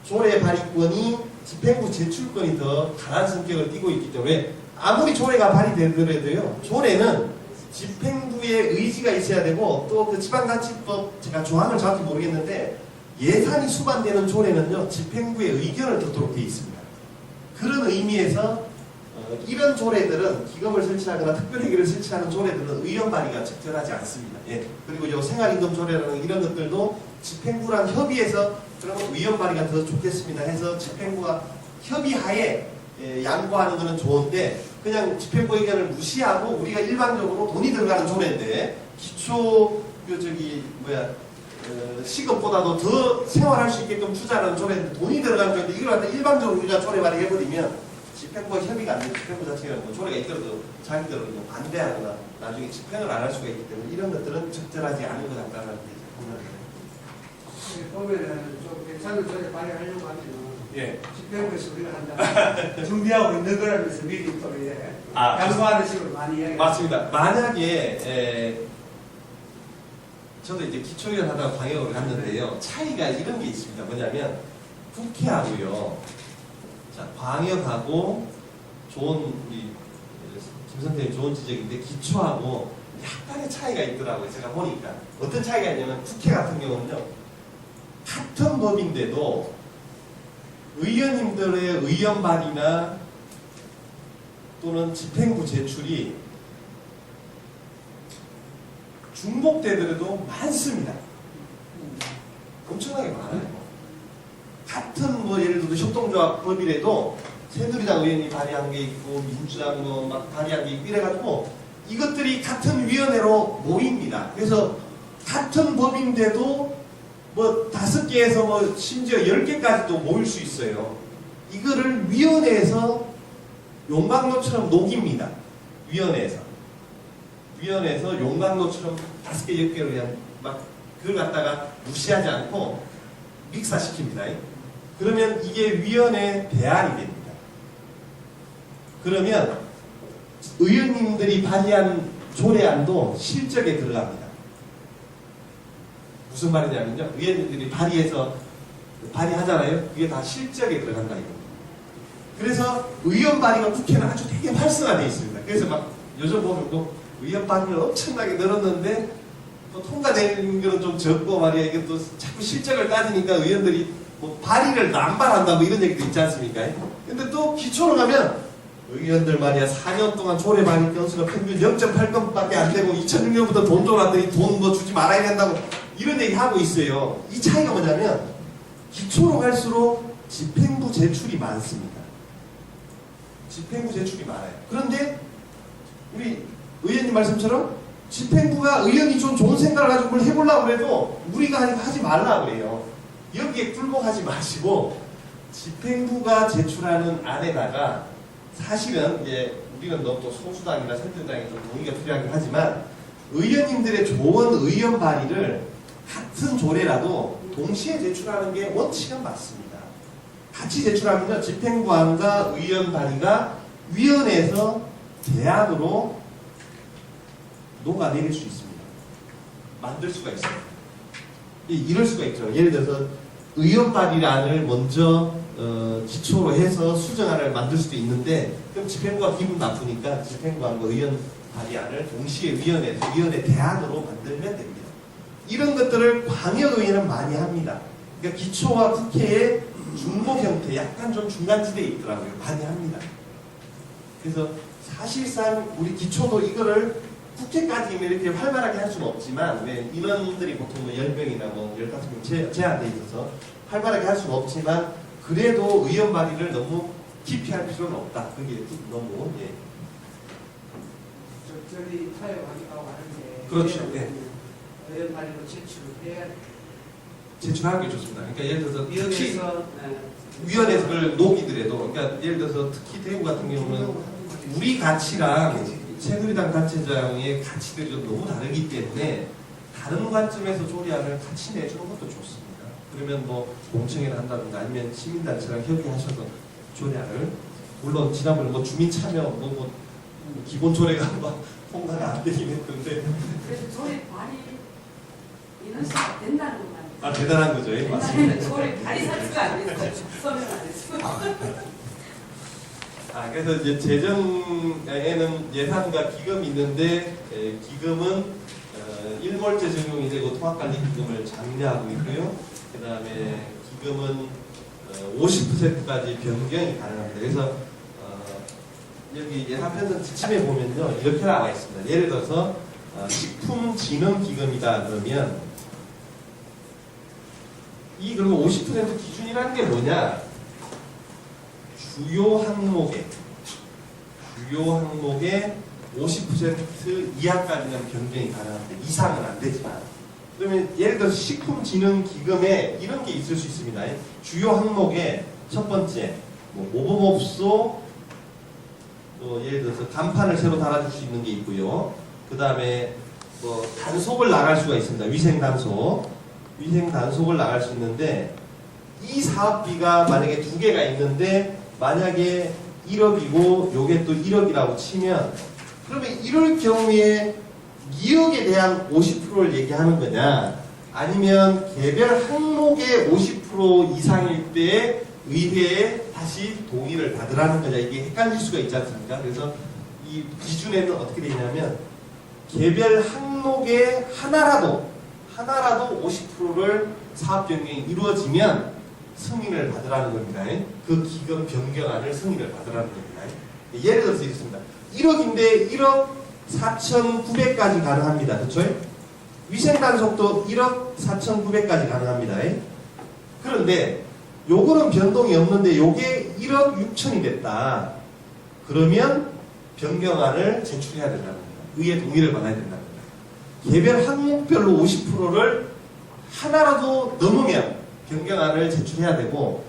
조례 발의권이 집행부 제출권이 더 강한 성격을 띠고 있기 때문에 아무리 조례가 발의되더라도요. 조례는 집행부의 의지가 있어야 되고 또 그 지방자치법 제가 조항을 정확히 모르겠는데 예산이 수반되는 조례는요. 집행부의 의견을 듣도록 되어 있습니다. 그런 의미에서 이런 조례들은 기금을 설치하거나 특별회계를 설치하는 조례들은 의원 발의가 적절하지 않습니다. 예. 그리고 요 생활임금 조례라는 이런 것들도 집행부랑 협의해서 그러면 의원 발의가 더 좋겠습니다 해서 집행부와 협의하에 양보하는 것은 좋은데 그냥 집행부 의견을 무시하고 우리가 일반적으로 돈이 들어가는 조례인데 기초 시급보다도 더 생활할 수 있게끔 투자하는 조례인데 돈이 들어가는 조례인데 이걸 갖다 일반적으로 우리가 조례 발의해버리면 집행부와 협의가 안 되면 집행부 자체가 뭐 조례가 있더라도 자기들은 뭐 반대하거나 나중에 집행을 안 할 수가 있기 때문에 이런 것들은 적절하지 않은 것 같다는 게 생각합니다. 보면은 좀 괜찮은 조례 발의하려고 하면은 예. 집행부에서 우리가 한다 준비하고 있는 거라면서 미리 또 양보하는 식으로 많이 이야기해요. 맞습니다. 만약에 저도 이제 기초위원 하다가 광역으로 갔는데요. 차이가 이런 게 있습니다. 뭐냐면 국회하고요. 자, 광역하고 좋은 우리 김 선생님 좋은 지적인데 기초하고 약간의 차이가 있더라고요. 제가 보니까 어떤 차이가 있냐면 국회 같은 경우는요. 같은 법인데도 의원님들의 의원 발의나 또는 집행부 제출이 중복되더라도 많습니다. 엄청나게 많아요. 같은 뭐 예를 들어 협동조합 법이라도 새누리당 의원이 발의한 게 있고 민주당 뭐 막 발의한 게 있고 이래가지고 이것들이 같은 위원회로 모입니다. 그래서 같은 법인데도 뭐 5개에서 뭐 심지어 10개까지도 모일 수 있어요. 이거를 위원회에서 용광로처럼 녹입니다. 위원회에서 용광로처럼 5개, 10개로 그냥 막 그걸 갖다가 무시하지 않고 믹사시킵니다. 그러면 이게 위원회 대안이 됩니다. 그러면 의원님들이 발의한 조례안도 실적에 들어갑니다. 무슨 말이냐면요. 의원님들이 발의하잖아요. 그게 다 실적에 들어간다 이겁니다. 그래서 의원 발의가 국회는 아주 되게 활성화되어 있습니다. 그래서 막 요즘 보면 뭐 의원 발의가 엄청나게 늘었는데 또 통과되는 거는 좀 적고 말이야. 이게 또 자꾸 실적을 따지니까 의원들이 뭐 발의를 남발한다 뭐 이런 얘기도 있지 않습니까? 근데 또 기초로 가면 의원들 말이야 4년 동안 조례 발의 건수가 평균 0.8건밖에 안 되고 2006년부터 돈 줘놨더니 돈 뭐 주지 말아야 된다고 이런 얘기 하고 있어요. 이 차이가 뭐냐면 기초로 갈수록 집행부 제출이 많습니다. 집행부 제출이 많아요. 그런데 우리 의원님 말씀처럼 집행부가 의원이 좀 좋은 생각을 가지고 뭘 해보려고 그래도 우리가 하니까 하지 말라고 그래요. 여기에 굴복하지 마시고 집행부가 제출하는 안에다가 사실은 이제 우리는 너무 또 소수당이나 새누리당이 좀 동의가 필요하긴 하지만 의원님들의 좋은 의원 발의를 같은 조례라도 동시에 제출하는 게 원칙은 맞습니다. 같이 제출하면요 집행부안과 의원 발의가 위원회에서 대안으로 녹아내릴 수 있습니다. 만들 수가 있습니다. 이럴 수가 있죠. 예를 들어서 의원 발의안을 먼저 기초로 해서 수정안을 만들 수도 있는데 그럼 집행부가 기분 나쁘니까 집행부안과 의원 발의안을 동시에 위원회 대안으로 만들면 됩니다. 이런 것들을 광역의회는 많이 합니다. 그러니까 기초와 국회의 중복 형태, 약간 좀 중간지대에 있더라고요. 많이 합니다. 그래서 사실상 우리 기초도 이거를 국회까지 이렇게 활발하게 할 수는 없지만 왜 인원들이 보통 뭐 10명이나 뭐 15명 제한돼 있어서 활발하게 할 수는 없지만 그래도 의원 발의를 너무 깊이 할 필요는 없다. 그게 너무 적절히 타협하기도 하는데 그렇죠. 예. 의원 발의로 제출해야 제출하는 게 좋습니다. 그러니까 예를 들어서 특히 위원회에서 그걸 녹이더라도 그러니까 예를 들어서 특히 대구 같은 경우는 우리 가치랑 새누리당 단체장의 가치들이 좀 너무 다르기 때문에 다른 관점에서 조례안을 같이 내주는 것도 좋습니다. 그러면 뭐 공청회를 한다든가 아니면 시민단체랑 협의하셔서 조례안을 물론 지난번에 뭐 주민 참여 뭐 기본 조례가 막 통과가 안 되긴 했던데 그래서 조례 발의 인원수가 된다는 것만. 아 대단한 거죠. 예, 맞습니다. 옛날에는 조례 발의 자체가 안 됐어요. 서명 안 했어요. 그래서 이제 재정에는 예산과 기금이 있는데 기금은 일몰제 적용이 되고 통합관리기금을 장려하고 있고요. 그 다음에 기금은 50%까지 변경이 가능합니다. 그래서 여기 예산편성 지침에 보면요 이렇게 나와 있습니다. 예를 들어서 식품진흥기금이다 그러면 이 그리고 50% 기준이라는 게 뭐냐? 주요 항목에 50% 이하까지는 변경이 가능한데 이상은 안 되지만 그러면 예를 들어서 식품진흥기금에 이런 게 있을 수 있습니다. 주요 항목에 첫 번째 뭐 모범업소 또 예를 들어서 간판을 새로 달아줄 수 있는 게 있고요. 그 다음에 뭐 단속을 나갈 수가 있습니다. 위생단속을 나갈 수 있는데 이 사업비가 만약에 두 개가 있는데 만약에 1억이고 요게 또 1억이라고 치면 그러면 이럴 경우에 2억에 대한 50%를 얘기하는 거냐 아니면 개별 항목의 50% 이상일 때 의회에 다시 동의를 받으라는 거냐 이게 헷갈릴 수가 있지 않습니까? 그래서 이 기준에는 어떻게 되냐면 개별 항목의 하나라도 50%를 사업 변경이 이루어지면 승인을 받으라는 겁니다. 그 기금 변경안을 승인을 받으라는 겁니다. 예를 들어서 이렇습니다. 1억인데 1억 4,900까지 가능합니다. 그렇죠? 위생단속도 1억 4,900까지 가능합니다. 그런데 요거는 변동이 없는데 요게 1억 6천이 됐다. 그러면 변경안을 제출해야 된다는 겁니다. 의회 동의를 받아야 된다는 겁니다. 개별 항목별로 50%를 하나라도 넘으면 변경안을 제출해야 되고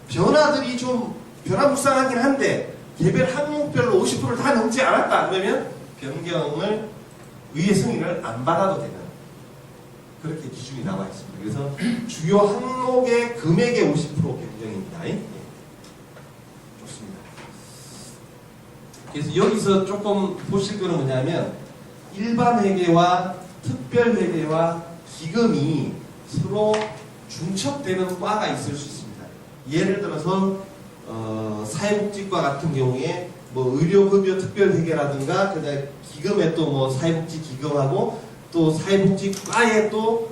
변화들이 좀 변화무쌍하긴 한데 개별 항목별로 50%를 다 넘지 않았다 그러면 변경을 의회 승인을 안 받아도 되는 그렇게 기준이 나와 있습니다. 그래서 주요 항목의 금액의 50% 변경입니다. 예. 좋습니다. 그래서 여기서 조금 보실 거는 뭐냐면 일반 회계와 특별 회계와 기금이 서로 중첩되는 과가 있을 수 있습니다. 예를 들어서 사회복지과 같은 경우에 뭐 의료급여 특별회계라든가 그다음에 기금에 또 뭐 사회복지 기금하고 또 사회복지과에 또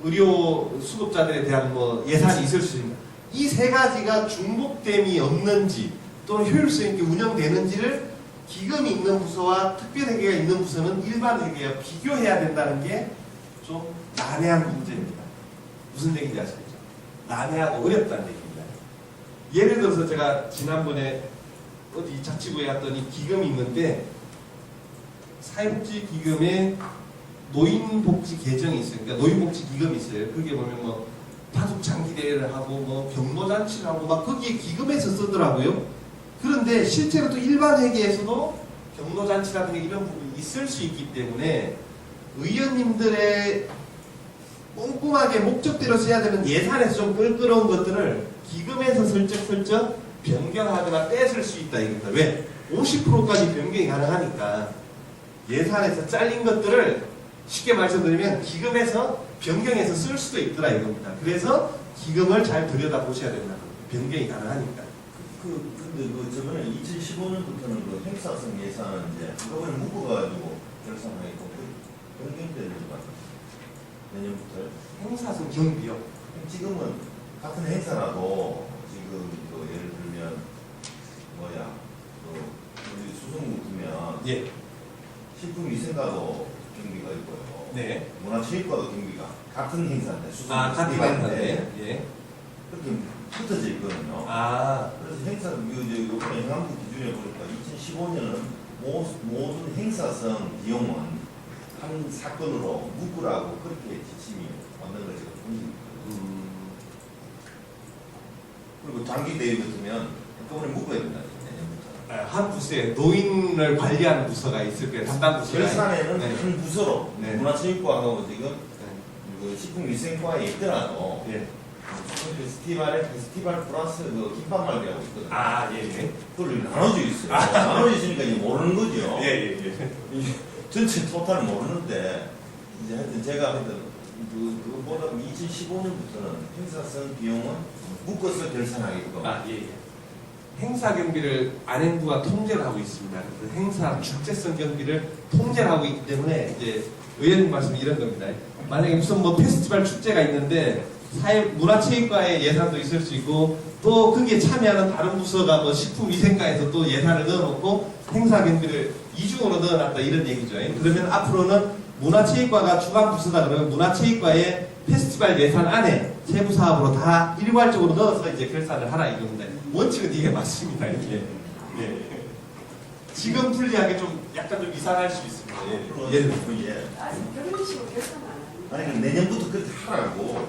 의료 수급자들에 대한 뭐 예산이 있을 수 있습니다. 이 세 가지가 중복됨이 없는지 또는 효율성 있게 운영되는지를 기금이 있는 부서와 특별회계가 있는 부서는 일반 회계와 비교해야 된다는 게 좀 난해한 문제입니다. 무슨 얘기인지 아시겠죠? 난해하고 어렵다는 얘기입니다. 예를 들어서 제가 지난번에 어디 자치구에 갔더니 기금이 있는데 사회복지기금에 노인복지 계정이 있어요. 그러니까 노인복지 기금이 있어요. 그게 보면 뭐 파숙장기대회를 하고 뭐 경로잔치를 하고 막 거기에 기금에서 쓰더라고요. 그런데 실제로 또 일반 회계에서도 경로잔치라든가 이런 부분이 있을 수 있기 때문에 의원님들의 꼼꼼하게 목적대로 써야 되는 예산에서 좀 끌끄러운 것들을 기금에서 슬쩍슬쩍 변경하거나 떼쓸 수 있다 이겁니다. 왜? 50%까지 변경이 가능하니까 예산에서 잘린 것들을 쉽게 말씀드리면 기금에서 변경해서 쓸 수도 있더라 이겁니다. 그래서 기금을 잘 들여다보셔야 된다. 변경이 가능하니까. 근데 저번에 2015년부터는 그 행사성 예산은 이제 한꺼번에 묶어가지고 결산하고 변경되는 것 같아요. 내년부터 행사성 경비요. 지금은 같은 행사라도 지금 그 예를 들면 우리 수성구 두면 예. 식품위생과도 경비가 있고요. 네. 문화체육과도 경비가 같은 행사인데 수성구 같은 행사인데. 예. 그렇게 붙어져 있거든요. 그래서 행사 이번에 행안부 기준에 보니까 2015년은 모든 행사성 비용은 한 사건으로 묶으라고 그렇게 지침이 만든 걸 제가 본 적이 있거든요. 그리고 장기 대회 같으면 한꺼번에 묶어야 된다. 내년부터. 한 부서에 노인을 관리하는 부서가 있을 거예요. 담당 부서가. 결산에는 네. 한 부서로 네. 문화체육과하고 지금 그 식품위생과에 있더라도 예. 페스티벌 플러스 그 김밥말이라고 있거든요. 예. 그걸 나눠져 있어요. 나눠져 있으니까 이제 모르는 거죠. 예. 전체 토탈 모르는데 이제 하여튼 제가 하여튼 그거보다 2015년부터는 행사성 비용은 묶어서 결산하게끔. 예. 행사 경비를 안행부가 통제를 하고 있습니다. 그래서 행사 축제성 경비를 통제를 하고 있기 때문에 이제 의원님 말씀이 이런 겁니다. 만약에 무슨 뭐 페스티벌 축제가 있는데 문화체육과의 예산도 있을 수 있고 또 거기에 참여하는 다른 부서가 뭐 식품위생과에서 또 예산을 넣어놓고 행사 경비를 이중으로 넣어놨다 이런 얘기죠. 그러면 앞으로는 문화체육과가 주관 부서다 그러면 문화체육과의 페스티벌 예산 안에 세부 사업으로 다 일괄적으로 넣어서 이제 결산을 하라 이겁니다. 원칙은 이게 맞습니다. 이게. 예. 지금 분리하기 좀 약간 좀 이상할 수 있습니다. 예. 예를 들면 아직 그런 식으로 결산 안 하는 아니 내년부터 그렇게 하라고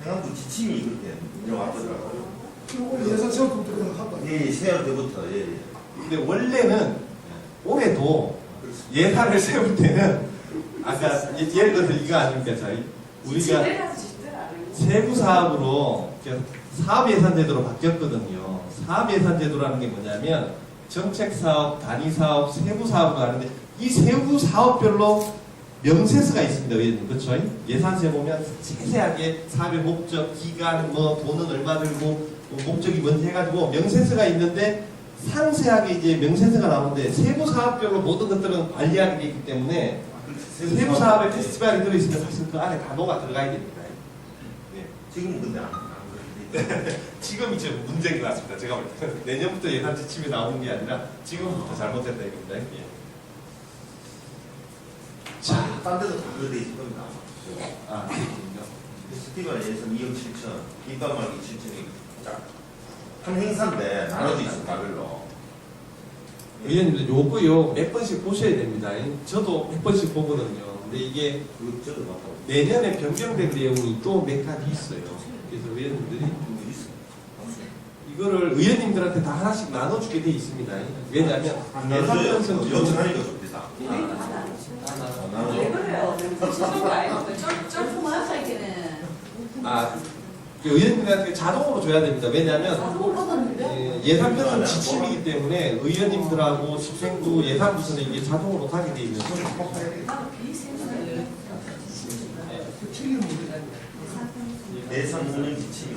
행안부 지침이 그렇게 내려왔더라고요. 이거 예산 세울 때부터 그냥 한다. 예, 세월 때부터 예. 근데 원래는 올해도 예산을 세울 때는 아까 예를 들어서 이거 아닙니까 저희 우리가 세부 사업으로 사업 예산 제도로 바뀌었거든요. 사업 예산 제도라는 게 뭐냐면 정책 사업, 단위 사업, 세부 사업을 하는데 이 세부 사업별로 명세서가 있습니다. 의원님 그렇죠? 예산서에 보면 세세하게 사업의 목적, 기간, 뭐 돈은 얼마 들고 목적이 뭔지 해가지고 명세서가 있는데 상세하게 이제 명세서가 나오는데 세부 사업별로 모든 것들은 관리하게 되어 있기 때문에 세부 사업에 페스티벌이 들어있으면 사실 그 안에 단어가 들어가야 됩니다. 네. 지금은 근데 안 그렇게 지금 이제 문제인 것 같습니다. 제가 볼 때는 내년부터 예산 지침이 나오는 게 아니라 지금부터 잘못됐다 이겁니다. 예. 자, 딴 데도 다 그렇게 돼 있을 겁니다. 아, 그렇군요. 페스티벌 예산 2억 7천, 김밥 말기 7천이 딱 한 행사인데 나눠져 있어 다별로. 의원님들 요거요 몇 번씩 보셔야 됩니다. 저도 몇 번씩 보거든요. 근데 이게 그 저도 봤다고. 내년에 변경된 내용이 또 몇 가지 있어요. 그래서 의원님들이 이거를 의원님들한테 다 하나씩 나눠주게 돼 있습니다. 왜냐하면 예산 편성 요청하니까 좋겠다. 왜 그래요? 의원님들한테 자동으로 줘야 됩니다. 왜냐하면 예산 편성 지침이기 때문에 의원님들하고 집행부 예산부서는 이게 자동으로 가게 돼 있는 거예요. 예산 운영 지침이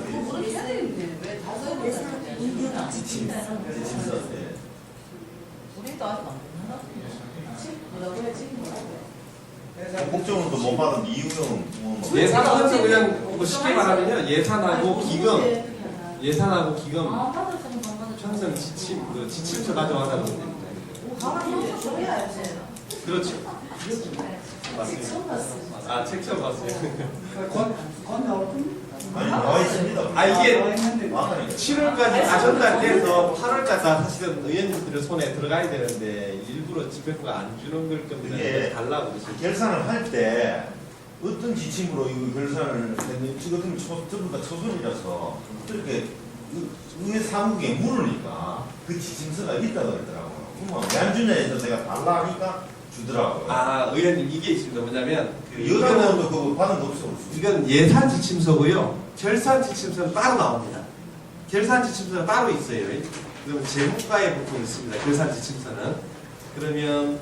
지침서. 우리도 아직 안 국정원도 못 받은 이유는 뭐 예산은 그냥 뭐 쉽게 말하면요 예산하고 기금 편성 지침 그 지침서 가져와서 그러면 됩니다. 그렇죠. 맞습니다. 아, 책 처음 봤어요. 건 나올 겁니다. 아니 나와 있습니다. 아, 이게 맞다니까. 7월까지 다 전달돼서 8월까지 다 사실은 의원님들의 손에 들어가야 되는데 일부러 집행부가 안 주는 걸 겁니다. 그게 달라고 그러시죠. 결산을 할 때 어떤 지침으로 이거 결산을 했는지 지금 전부 다 초선이라서 이렇게 의회 사무국에 물으니까 그 지침서가 있다고 그러더라고요. 그러면 왜 안 주냐 해서 내가 달라 하니까 주더라고요. 아, 의원님 이게 있습니다. 뭐냐면 여당원도 그거 받은 거 없어. 이건 예산 지침서고요. 결산 지침서는 따로 나옵니다. 결산 지침서는 따로 있어요. 그러면 재무과에 보통 있습니다. 결산 지침서는. 그러면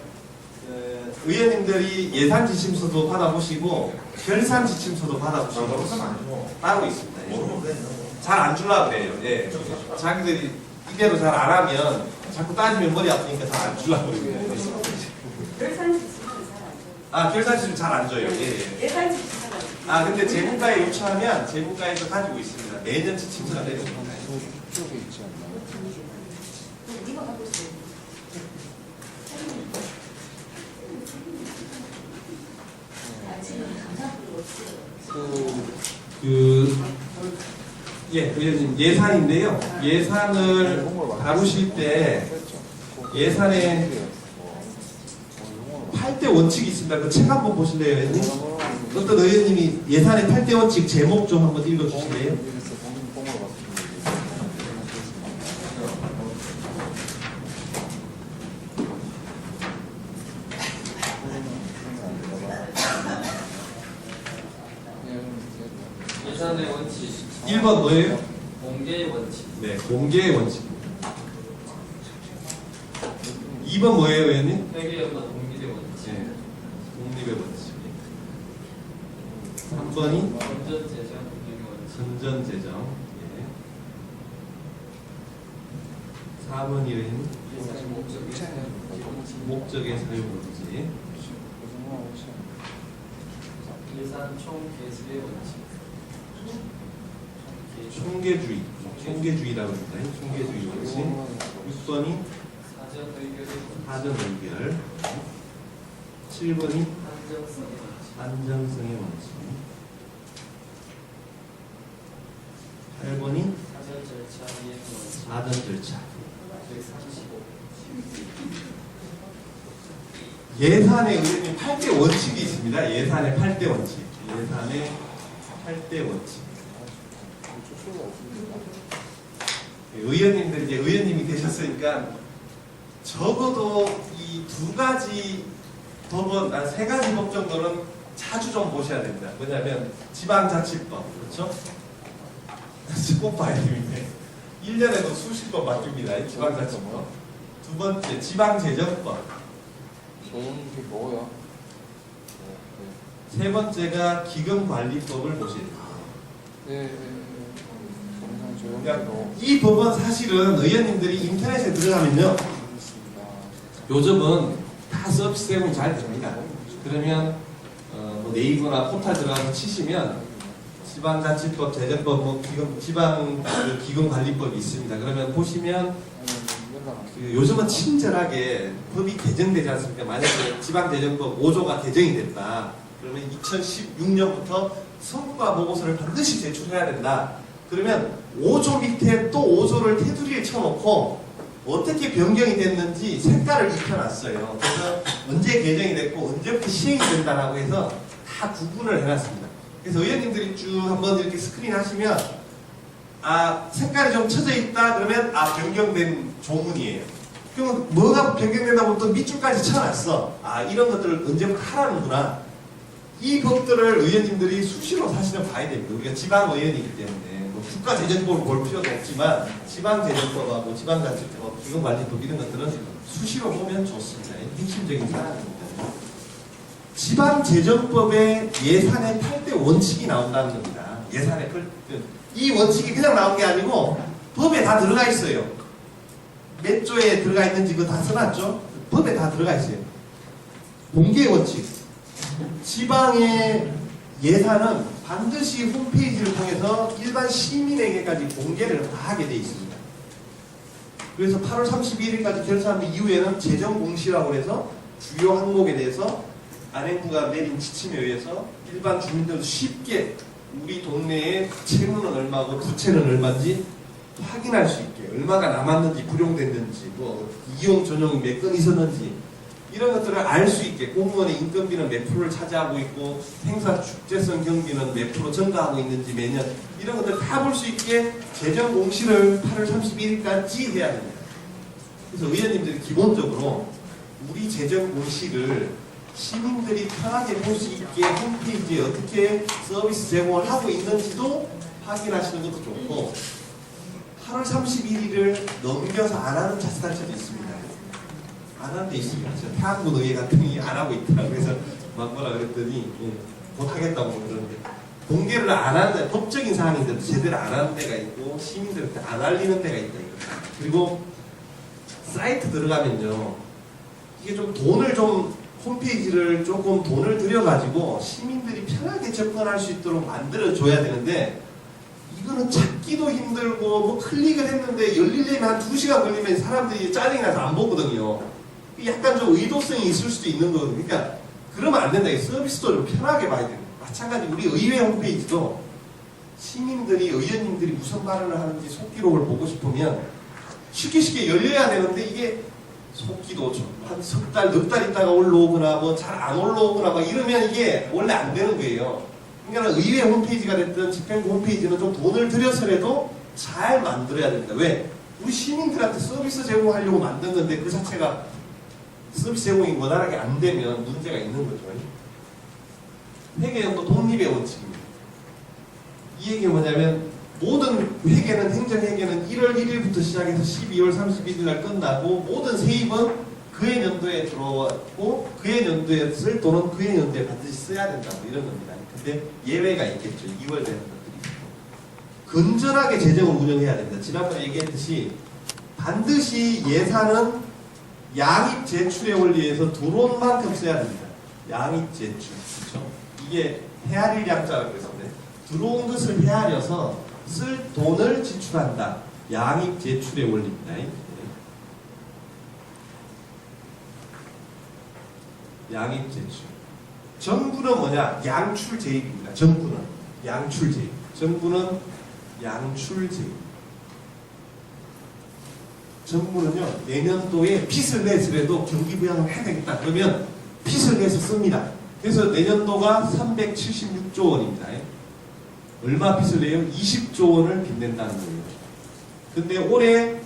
의원님들이 예산 지침서도 받아보시고 결산 지침서도 받아보시고 따로 있습니다. 모르면 그래. 잘 안 주려고 그래요. 예. 자기들이 이대로 잘 안 하면 자꾸 따지면 머리 아프니까 잘 안 주려고 그래요. 결산 지침은 잘안 줘요. 아, 결산 지침 잘 안 줘요. 예. 예산 지침은 아, 근데 재무과에 요청하면 재무과에서 가지고 있습니다. 내년 지침서가 내려옵니다. 이거 갖고 있어요. 의원님 예산인데요. 예산을 다루실 때 예산에 8대 원칙이 있습니다. 그 책 한번 보실래요, 의원님? 어떤 의원님이 예산의 8대 원칙 제목 좀 한번 읽어주실래요? 예산의 원칙, 1번 뭐예요? 공개의 원칙, 네, 공개의 원칙. 2번 뭐예요, 의원님? 회계연도 독립의 원칙, 네, 독립의 원칙. 3번이 건전재정 독립의 원칙, 선전재정. 예. 4번이 의원님 예산의 목적의 사용 목적의 사용 원칙. 예산 총 계수의 원칙, 총계주의라고 합니다. 총계주의 원칙. 6번이 사전 의결의 사전 의결. 7번이 한정성의 원칙. 안정성의 원칙. 8번이 사전 절차 이행 원칙. 사전 절차. 135. 예산의 의원님 8대 원칙이 있습니다. 예산의 8대 원칙. 예산의 8대 원칙. 의원님들 이제 의원님이 되셨으니까 적어도 이 두 가지 법은, 세 가지 법 정도는 자주 좀 보셔야 됩니다. 뭐냐면 지방자치법, 그렇죠? 꼭 봐야 됩니다. 1년에도 수십 번 바뀝니다. 지방자치법. 두 번째 지방재정법. 게 뭐야? 세 번째가 기금관리법을 보셔야 됩니다. 네. 그러니까 이 법은 사실은 의원님들이 인터넷에 들어가면요, 요즘은 다 서비스 제공이 잘 됩니다. 그러면 뭐 네이버나 포탈 들어가서 치시면 지방자치법, 재정법, 뭐 지방 기금관리법이 있습니다. 그러면 보시면 요즘은 친절하게 법이 개정되지 않습니까? 만약에 지방재정법 5조가 개정이 됐다. 그러면 2016년부터 성과 보고서를 반드시 제출해야 된다. 그러면 5조 밑에 또 5조를 테두리에 쳐놓고 어떻게 변경이 됐는지 색깔을 입혀놨어요. 그래서 언제 개정이 됐고 언제부터 시행이 된다라고 해서 다 구분을 해놨습니다. 그래서 의원님들이 쭉 한번 이렇게 스크린 하시면 색깔이 좀 쳐져 있다 그러면 변경된 조문이에요. 그럼 뭐가 변경된다고 또 밑줄까지 쳐놨어. 이런 것들을 언제부터 하라는구나. 이 법들을 의원님들이 수시로 사실은 봐야 됩니다. 우리가 지방 의원이기 때문에 뭐 국가재정법을 볼 필요도 없지만 지방재정법하고 지방자치법, 기금관리법 이런 것들은 수시로 보면 좋습니다. 핵심적인 사항입니다. 지방재정법에 예산의 8대 원칙이 나온다는 겁니다. 예산의 이 원칙이 그냥 나온 게 아니고 법에 다 들어가 있어요. 몇 조에 들어가 있는지 그거 다 써놨죠? 법에 다 들어가 있어요. 공개 원칙. 지방의 예산은 반드시 홈페이지를 통해서 일반 시민에게까지 공개를 다 하게 되어 있습니다. 그래서 8월 31일까지 결산한 이후에는 재정공시라고 해서 주요 항목에 대해서 안행부가 내린 지침에 의해서 일반 주민들도 쉽게 우리 동네의 채무는 얼마고 부채는 얼마인지 확인할 수 있게, 얼마가 남았는지 불용됐는지, 뭐 이용 전용이 몇 건 있었는지 이런 것들을 알 수 있게, 공무원의 인건비는 몇 프로를 차지하고 있고 행사 축제성 경비는 몇 프로 증가하고 있는지 매년 이런 것들 다 볼 수 있게 재정 공시를 8월 31일까지 해야 됩니다. 그래서 의원님들이 기본적으로 우리 재정 공시를 시민들이 편하게 볼 수 있게 홈페이지에 어떻게 서비스 제공을 하고 있는지도 확인하시는 것도 좋고, 8월 31일을 넘겨서 안 하는 자치단체도 있습니다. 안 하는 데 있습니다. 태안군 의회 같은 게 안 하고 있다. 그래서 막 뭐라 그랬더니 못 하겠다고 그러는데, 공개를 안 하는, 법적인 사항인데도 제대로 안 하는 데가 있고 시민들한테 안 알리는 데가 있다. 그리고 사이트 들어가면요, 이게 좀 돈을 홈페이지를 조금 돈을 들여가지고 시민들이 편하게 접근할 수 있도록 만들어줘야 되는데, 이거는 찾기도 힘들고 뭐 클릭을 했는데 열리려면 한 2시간 걸리면 사람들이 짜증이 나서 안 보거든요. 약간 좀 의도성이 있을 수도 있는 거거든요. 그러니까 그러면 안 된다. 서비스도 좀 편하게 봐야 돼요. 마찬가지 우리 의회 홈페이지도 시민들이, 의원님들이 무슨 발언을 하는지 속기록을 보고 싶으면 쉽게 열려야 되는데, 이게 속기도 한 석 달, 넉 달 있다가 올라오거나 뭐 잘 안 올라오거나 막 이러면 이게 원래 안 되는 거예요. 그러니까 의회 홈페이지가 됐든 집행부 홈페이지는 좀 돈을 들여서라도 잘 만들어야 됩니다. 왜? 우리 시민들한테 서비스 제공하려고 만든 건데 그 자체가 서비스 제공이 원활하게 안 되면 문제가 있는 거죠. 회계는 또 독립의 원칙입니다. 이 얘기가 뭐냐면, 모든 회계는, 행정회계는 1월 1일부터 시작해서 12월 31일 날 끝나고, 모든 세입은 그해 연도에 들어왔고 그해 연도에 쓸 돈은 그해 연도에 반드시 써야 된다, 뭐 이런 겁니다. 근데 예외가 있겠죠. 2월 되는 것들이 있고. 건전하게 재정을 운영해야 됩니다. 지난번에 얘기했듯이 반드시 예산은 양입 제출의 원리에서 들어온 만큼 써야 됩니다. 양입 제출, 그렇죠? 이게 헤아릴 양자라고 해서 들어온 것을 헤아려서 쓸 돈을 지출한다. 양익 제출의 원리입니다. 양익 제출. 정부는 뭐냐? 양출제입입니다. 정부는 양출제. 정부는 양출제. 정부는요 내년도에 빚을 내더라도 경기 부양을 해야 되겠다. 그러면 빚을 내서 씁니다. 그래서 내년도가 376조 원입니다. 얼마 빚을 내요? 20조 원을 빚낸다는 거예요. 근데 올해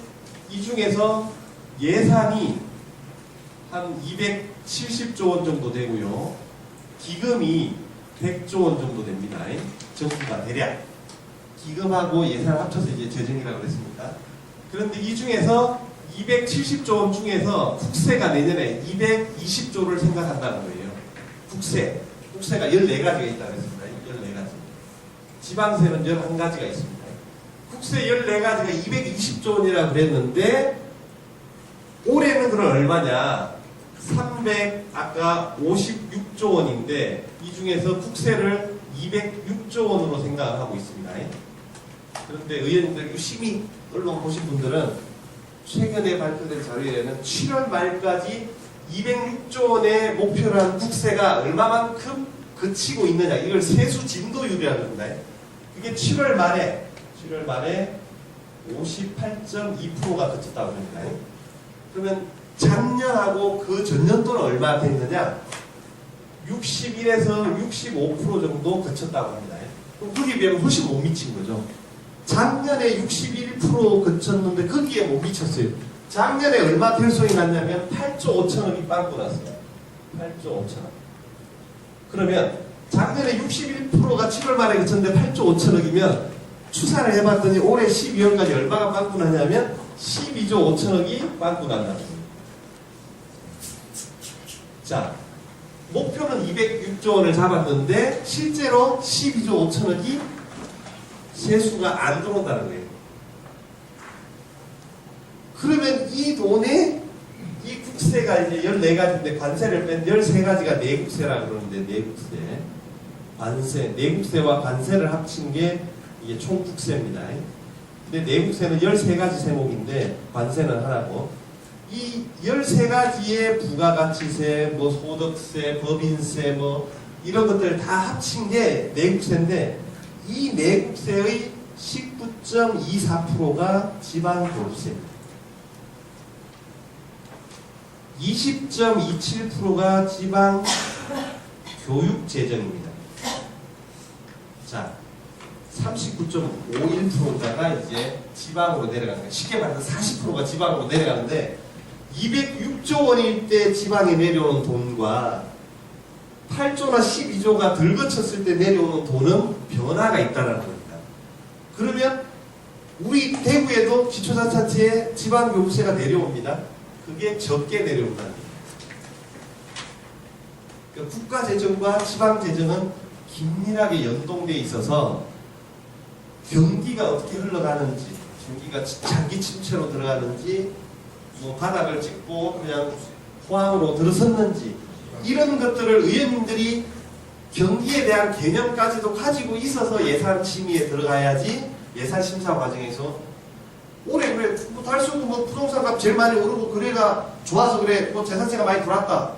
이 중에서 예산이 한 270조 원 정도 되고요. 기금이 100조 원 정도 됩니다. 정부가 대략. 기금하고 예산을 합쳐서 이제 재정이라고 그랬습니다. 그런데 이 중에서 270조 원 중에서 국세가 내년에 220조를 생각한다는 거예요. 국세가 14가지가 있다고 했습니다. 14가지. 지방세는 11가지가 있습니다. 국세 14가지가 220조 원이라고 그랬는데 올해는 그럼 얼마냐? 아까 56조 원인데 이 중에서 국세를 206조 원으로 생각을 하고 있습니다. 그런데 의원님들 유심히 언론 보신 분들은 최근에 발표된 자료에는 7월 말까지 206조 원의 목표를 한 국세가 얼마만큼 그치고 있느냐 이걸 세수 진도율이라고 합니다. 그게 7월 말에 58.2%가 그쳤다고 합니다. 그러면 작년하고 그 전년도는 얼마 됐느냐? 61에서 65% 정도 그쳤다고 합니다. 그럼 거기에 비하면 훨씬 못 미친 거죠. 작년에 61% 그쳤는데 거기에 못 미쳤어요. 작년에 얼마 결손이 났냐면 8조 5천억이 빵꾸 났어요. 8조 5천억. 그러면 작년에 61%가 7월 말에 그쳤는데 8조 5천억이면 추산을 해봤더니 올해 12월까지 얼마가 빵꾸 나냐면 12조 5천억이 빵꾸 난다는 거예요. 자, 목표는 206조 원을 잡았는데 실제로 12조 5천억이 세수가 안 들어온다는 거예요. 그러면 이 돈에 이 국세가 이제 14가지인데 관세를 뺀 13가지가 내국세라고 그러는데 내국세. 관세, 내국세와 관세를 합친 게 이게 총국세입니다. 근데 내국세는 13가지 세목인데 관세는 하나고 이 13가지의 부가가치세, 뭐 소득세, 법인세 뭐 이런 것들 다 합친 게 내국세인데 이 내국세의 19.24%가 지방교부세입니다. 20.27%가 지방 교육재정입니다. 자, 39.51%가 이제 지방으로 내려가는 거예요. 쉽게 말해서 40%가 지방으로 내려가는데 206조 원일 때 지방에 내려오는 돈과 8조나 12조가 덜 거쳤을 때 내려오는 돈은 변화가 있다는 겁니다. 그러면 우리 대구에도 기초자치단체에 지방교부세가 내려옵니다. 그게 적게 내려온다는 거예요. 그러니까 국가재정과 지방재정은 긴밀하게 연동되어 있어서 경기가 어떻게 흘러가는지, 경기가 장기 침체로 들어가는지, 뭐 바닥을 찍고 그냥 호황으로 들어섰는지 이런 것들을 의원님들이 경기에 대한 개념까지도 가지고 있어서 예산 심의에 들어가야지 예산 심사 과정에서 올해 그래 뭐 달수도 뭐 부동산값 제일 많이 오르고 그래가 좋아서 그래 뭐 재산세가 많이 들어왔다.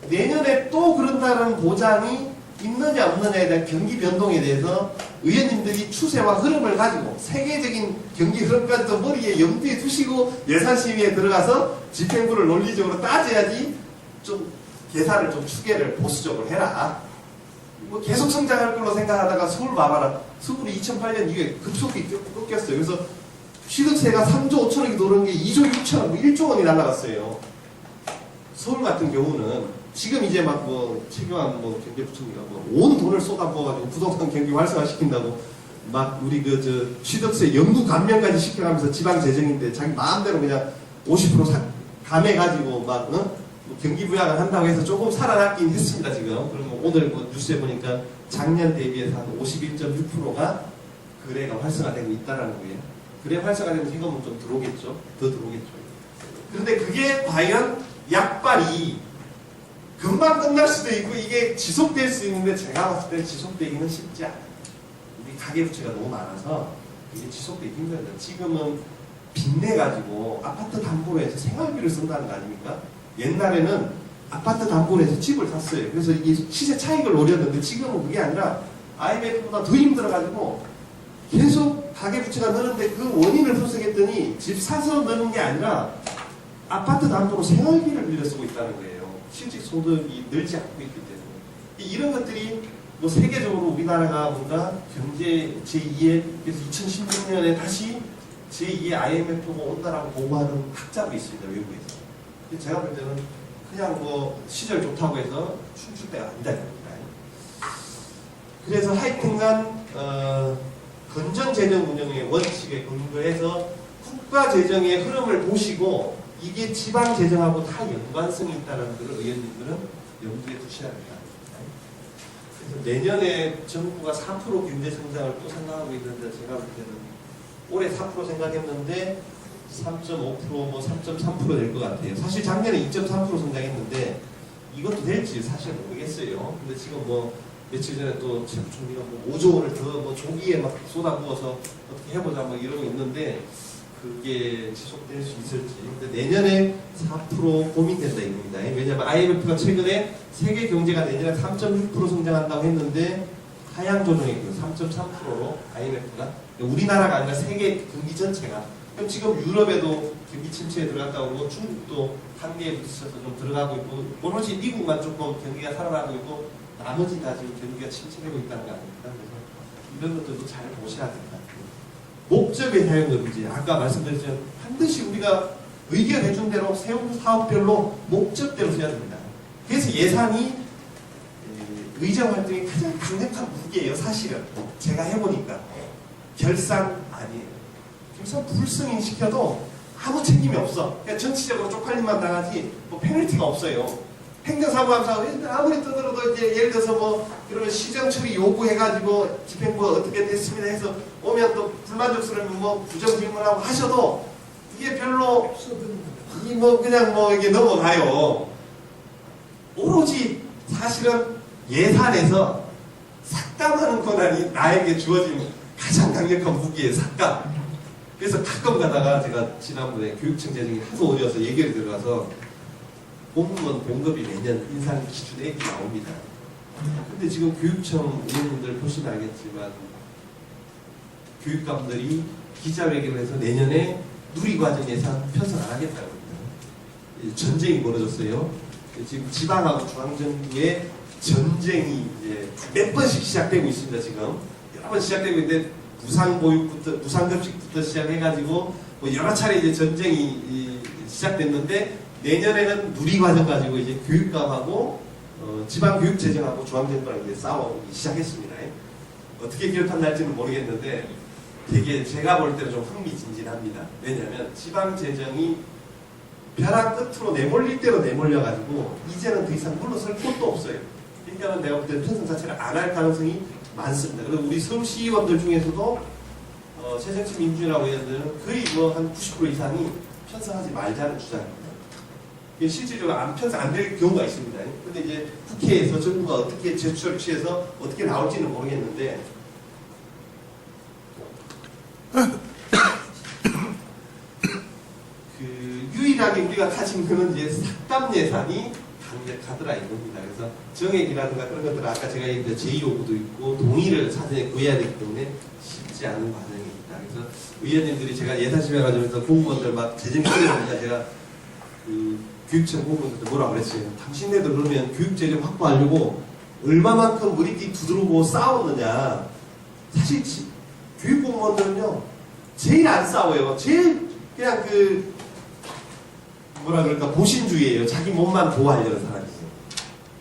내년에 또 그런다는 보장이 있느냐 없느냐에 대한 경기 변동에 대해서 의원님들이 추세와 흐름을 가지고 세계적인 경기 흐름까지도 머리에 염두에 두시고 예산 심의에 들어가서 집행부를 논리적으로 따져야지 좀 계산을 좀 추계를 보수적으로 해라. 뭐 계속 성장할 걸로 생각하다가 서울 봐봐라. 서울이 2008년 이후에 급속히 꺾였어요. 그래서 취득세가 3조 5천억이 노는 게 2조 6천억, 뭐 1조 원이 날라갔어요. 서울 같은 경우는 지금 이제 막 뭐 최경환 뭐 경제부총리가 뭐 온 돈을 쏟아부어가지고 부동산 경기 활성화시킨다고 막 우리 그 저 취득세 연구 감면까지 시켜가면서 지방 재정인데 자기 마음대로 그냥 50% 감해가지고 막 뭐 경기 부양을 한다고 해서 조금 살아났긴 했습니다 지금. 그리고 오늘 뭐 뉴스에 보니까 작년 대비해서 한 51.6%가 거래가 활성화되고 있다라는 거예요. 거래 활성화되면 세금은 좀 들어오겠죠. 더 들어오겠죠. 그런데 그게 과연 약발이 금방 끝날 수도 있고 이게 지속될 수 있는데 제가 봤을 때 지속되기는 쉽지 않아요. 우리 가계부채가 너무 많아서 이게 지속되기 힘들다. 지금은 빚내가지고 아파트 담보로 해서 생활비를 쓴다는 거 아닙니까? 옛날에는 아파트 담보로 해서 집을 샀어요. 그래서 이게 시세 차익을 노렸는데 지금은 그게 아니라 IMF보다 더 힘들어가지고 계속 가계부채가 늘었는데 그 원인을 분석했더니 집 사서 느는 게 아니라 아파트 담보로 생활비를 빌려 쓰고 있다는 거예요. 실질 소득이 늘지 않고 있기 때문에. 이런 것들이 뭐 세계적으로 우리나라가 뭔가 경제 제2의 그래서 2016년에 다시 제2의 IMF가 온다라고 보고하는 학자도 있습니다. 외국에서. 제가 볼 때는 그냥 뭐 시절 좋다고 해서 춤출 때가 아니다 이겁니다. 그래서 하여튼간 건전 재정 운영의 원칙에 근거해서 국가 재정의 흐름을 보시고 이게 지방 재정하고 다 연관성이 있다는 것을 의원님들은 염두에 두셔야 합니다. 그래서 내년에 정부가 4% 경제 성장을 또 생각하고 있는데 제가 볼 때는 올해 4% 생각했는데 3.5% 뭐 3.3% 될 것 같아요. 사실 작년에 2.3% 성장했는데 이것도 될지 사실 모르겠어요. 근데 지금 뭐 며칠 전에 또 총리가 뭐 5조 원을 더 뭐 조기에 막 쏟아부어서 어떻게 해보자 뭐 이러고 있는데 그게 지속될 수 있을지. 근데 내년에 4% 고민된다 이겁니다. 왜냐하면 IMF가 최근에 세계 경제가 내년에 3.6% 성장한다고 했는데 하향 조정했고요. 3.3%로 IMF가 우리나라가 아니라 세계 경기 전체가. 그럼 지금 유럽에도 경기 침체에 들어갔다고 그러고 중국도 한계에 부딪혀서 좀 들어가고 있고 오로지 미국만 조금 경기가 살아나고 있고 나머지 다 지금 경기가 침체되고 있다는 거 아닙니까? 그래서 이런 것들도 잘 보셔야 된다. 목적의 사용법이지. 아까 말씀드렸지만 반드시 우리가 의결해준 대로 세운 사업별로 목적대로 써야 됩니다. 그래서 예산이 의정활동이 가장 강력한 무기예요. 사실은 제가 해보니까 결산 아니에요. 결산 불승인 시켜도 아무 책임이 없어. 그냥 정치적으로 쪽팔림만 당하지 뭐 페널티가 없어요. 행정사무감사가 아무리 떠들어도 이제 예를 들어서 뭐 그러면 시정처리 요구해가지고 집행부가 어떻게 됐습니다 해서 오면 또 불만족스러우면 뭐 부정질문하고 하셔도 이게 별로 이 뭐 그냥 뭐 이게 넘어가요. 오로지 사실은 예산에서 삭감하는 권한이 나에게 주어진 가장 강력한 무기예요. 삭감. 그래서 가끔 가다가 제가 지난번에 교육청 재정이 하도 어려워서 얘기를 들어가서 공무원 봉급이 매년 인상 기준액이 나옵니다. 근데 지금 교육청 의원님들 보시면 알겠지만 교육감들이 기자회견을 해서 내년에 누리과정 예산 편성 안 하겠다고 합니다. 전쟁이 벌어졌어요. 지금 지방하고 중앙정부의 전쟁이 이제 몇 번씩 시작되고 있습니다. 지금 여러 번 시작되고 있는데 무상보육부터 무상급식부터 시작해가지고 뭐 여러 차례 이제 전쟁이 시작됐는데 내년에는 누리과정 가지고 이제 교육감하고 지방교육재정하고 중앙정부랑 이제 싸우기 시작했습니다. 어떻게 결판날지는 모르겠는데 되게 제가 볼 때는 좀 흥미진진합니다. 왜냐하면 지방재정이 벼락 끝으로 내몰릴 대로 내몰려가지고 이제는 더 이상 물러설 곳도 없어요. 그러니까 내가 볼 때는 편성 자체를 안 할 가능성이 많습니다. 그리고 우리 서울시의원들 중에서도 새정치민주연합 의원들은 거의 뭐 한 90% 이상이 편성하지 말자는 주장입니다. 이게 실질적으로 편성 안 될 경우가 있습니다. 근데 이제 국회에서 정부가 어떻게 제출을 취해서 어떻게 나올지는 모르겠는데 유일하게 우리가 가진 거는 이제 삭감 예산이 강력하더라 이겁니다. 그래서 정액이라든가 그런 것들은 아까 제가 얘기했던 제2요구도 있고 동의를 사전에 구해야 되기 때문에 쉽지 않은 과정입니다. 그래서 의원님들이 제가 예산심의 과정에서 공무원들 막 재정이 어려우니까 제가 그 교육청 공무원들 뭐라고 그랬어요. 당신네들 그러면 교육재정 확보하려고 얼마만큼 머리띠 두드리고 싸웠느냐. 사실 교육공무원들은요 제일 안 싸워요. 제일 그냥 그 뭐라 그럴까 보신주의예요. 자기 몸만 보호하려는 사람이에요.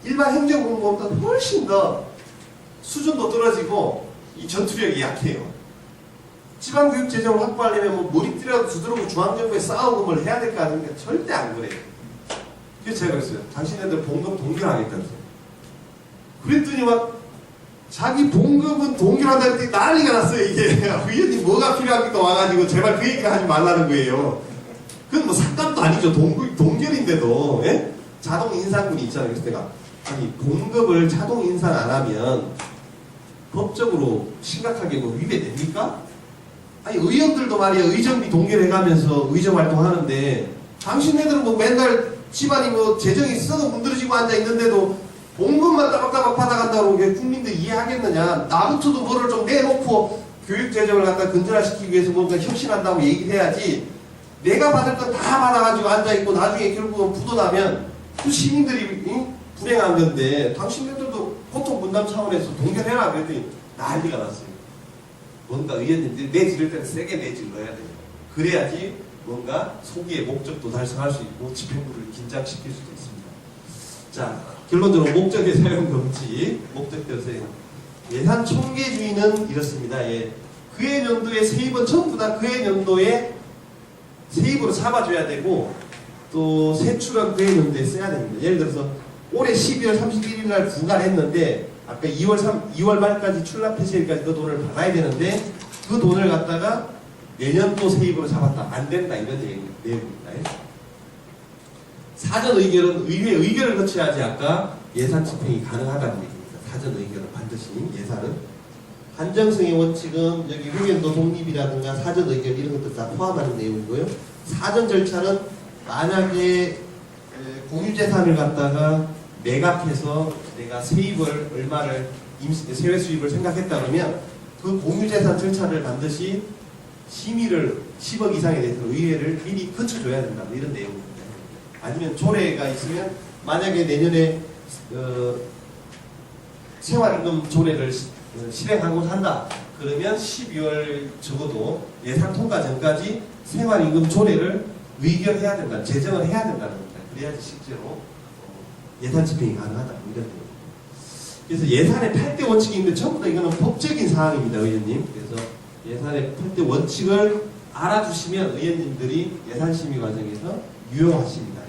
일반 행정공무원보다 훨씬 더 수준도 떨어지고 이 전투력이 약해요. 지방교육 재정을 확보하려면 뭐 머리띠라도 두드리고 중앙정부에 싸우고 해야 될 거 아닙니까? 절대 안 그래요. 그래서 제가 그랬어요. 당신네들 봉급 동결하겠다면서. 그랬더니 막 자기 봉급은 동결한다는 했더니 난리가 났어요. 이게 의원님 뭐가 필요합니까? 와가지고 제발 그 얘기를 하지 말라는 거예요. 그건 뭐 삭감도 아니죠. 동결인데도 예? 자동 인상분이 있잖아요. 그래서 내가 아니 봉급을 자동 인상 안 하면 법적으로 심각하게 뭐 위배됩니까? 아니 의원들도 말이야 의정비 동결해가면서 의정 활동하는데 당신네들은 뭐 맨날 집안이 뭐 재정이 썩어 문드러지고 앉아 있는데도 봉급만 따박따박 받아간다고 국민들이 이해하겠느냐? 나부터도 뭐를 좀 내놓고 교육 재정을 갖다 건전화시키기 위해서 뭔가 혁신한다고 얘기를 해야지. 내가 받을 건 다 받아가지고 앉아 있고 나중에 결국은 부도나면 그 시민들이 불행한 건데 당신네들도 고통 분담 차원에서 동결해라 그랬더니 난리가 났어요. 뭔가 의원님들이 내지를 때는 세게 내질러야 돼요. 그래야지 뭔가 소기의 목적도 달성할 수 있고 집행부를 긴장시킬 수도 있습니다. 자, 결론적으로 목적의 사용 금지, 목적대로 사용. 예산 총계주의는 이렇습니다. 예. 그해 연도의 세입은 전부 다 그해 연도에 세입으로 잡아줘야 되고 또 세출은 그해 연도에 써야 됩니다. 예를 들어서 올해 12월 31일 날 부과했는데 아까 2월 말까지 출납 폐쇄일까지 그 돈을 받아야 되는데 그 돈을 갖다가 내년도 세입으로 잡았다. 안 된다. 이런 내용입니다. 사전 의결은 의회 의결을 거쳐야지 아까 예산 집행이 가능하다는 얘기입니다. 사전 의결은 반드시 예산은. 한정성의 원칙은 여기 후견도 독립이라든가 사전 의결 이런 것들 다 포함하는 내용이고요. 사전 절차는 만약에 공유재산을 갖다가 매각해서 내가 세입을 얼마를 세외 수입을 생각했다 그러면 그 공유재산 절차를 반드시 심의를 10억 이상에 대해서 의회를 미리 거쳐줘야 된다. 이런 내용입니다. 아니면 조례가 있으면 만약에 내년에 생활임금 조례를 실행하고 한다. 그러면 12월 적어도 예산 통과 전까지 생활임금 조례를 의결해야 된다. 제정을 해야 된다는 겁니다. 그래야지 실제로 예산 집행이 가능하다. 이런 내용. 그래서 예산의 8대 원칙이 있는데 전부 다 이거는 법적인 사항입니다. 의원님. 그래서 예산의 8대 원칙을 알아두시면 의원님들이 예산심의 과정에서 유용하십니다.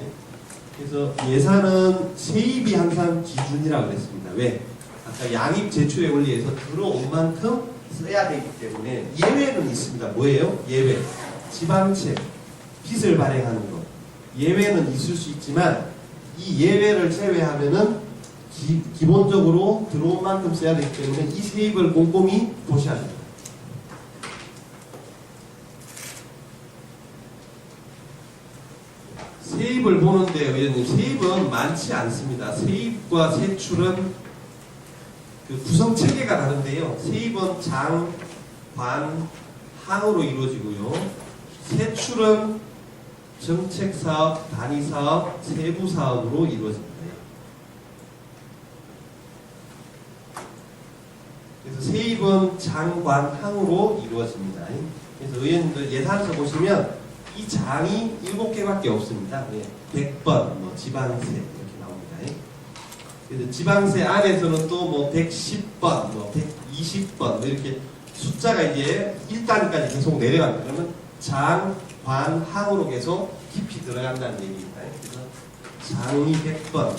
그래서 예산은 세입이 항상 기준이라고 그랬습니다. 왜? 아까 양입 제출의 원리에서 들어온 만큼 써야 되기 때문에 예외는 있습니다. 뭐예요? 예외. 지방채, 빚을 발행하는 것. 예외는 있을 수 있지만 이 예외를 제외하면은 기본적으로 들어온 만큼 써야 되기 때문에 이 세입을 꼼꼼히 보셔야 됩니다. 세입을 보는데 의원님 세입은 많지 않습니다. 세입과 세출은 그 구성 체계가 다른데요. 세입은 장, 관, 항으로 이루어지고요. 세출은 정책사업, 단위사업, 세부사업으로 이루어집니다. 그래서 세입은 장, 관, 항으로 이루어집니다. 그래서 의원님들 예산서 보시면 이 장이 7개밖에 없습니다. 100번, 뭐 지방세 이렇게 나옵니다. 그래서 지방세 안에서는 또 뭐 110번, 뭐 120번 이렇게 숫자가 이제 1단까지 계속 내려갑니다. 그러면 장, 관, 항으로 계속 깊이 들어간다는 얘기입니다. 그래서 장이 100번,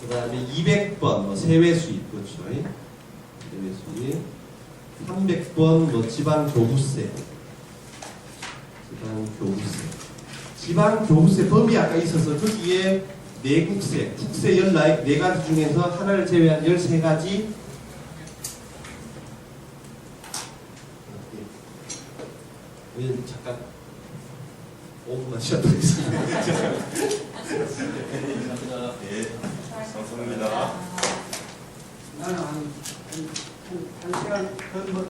그 다음에 200번, 뭐 세외수입, 그렇죠. 세외수입, 300번, 뭐 지방교부세. 지방교부세 법이 아까 있어서 거기에 내국세, 국세 14가지 중에서 하나를 제외한 13가지 잠깐 5분만 쉬었다 하겠습니다. 예, 감사합니다. 나는 한 시간 더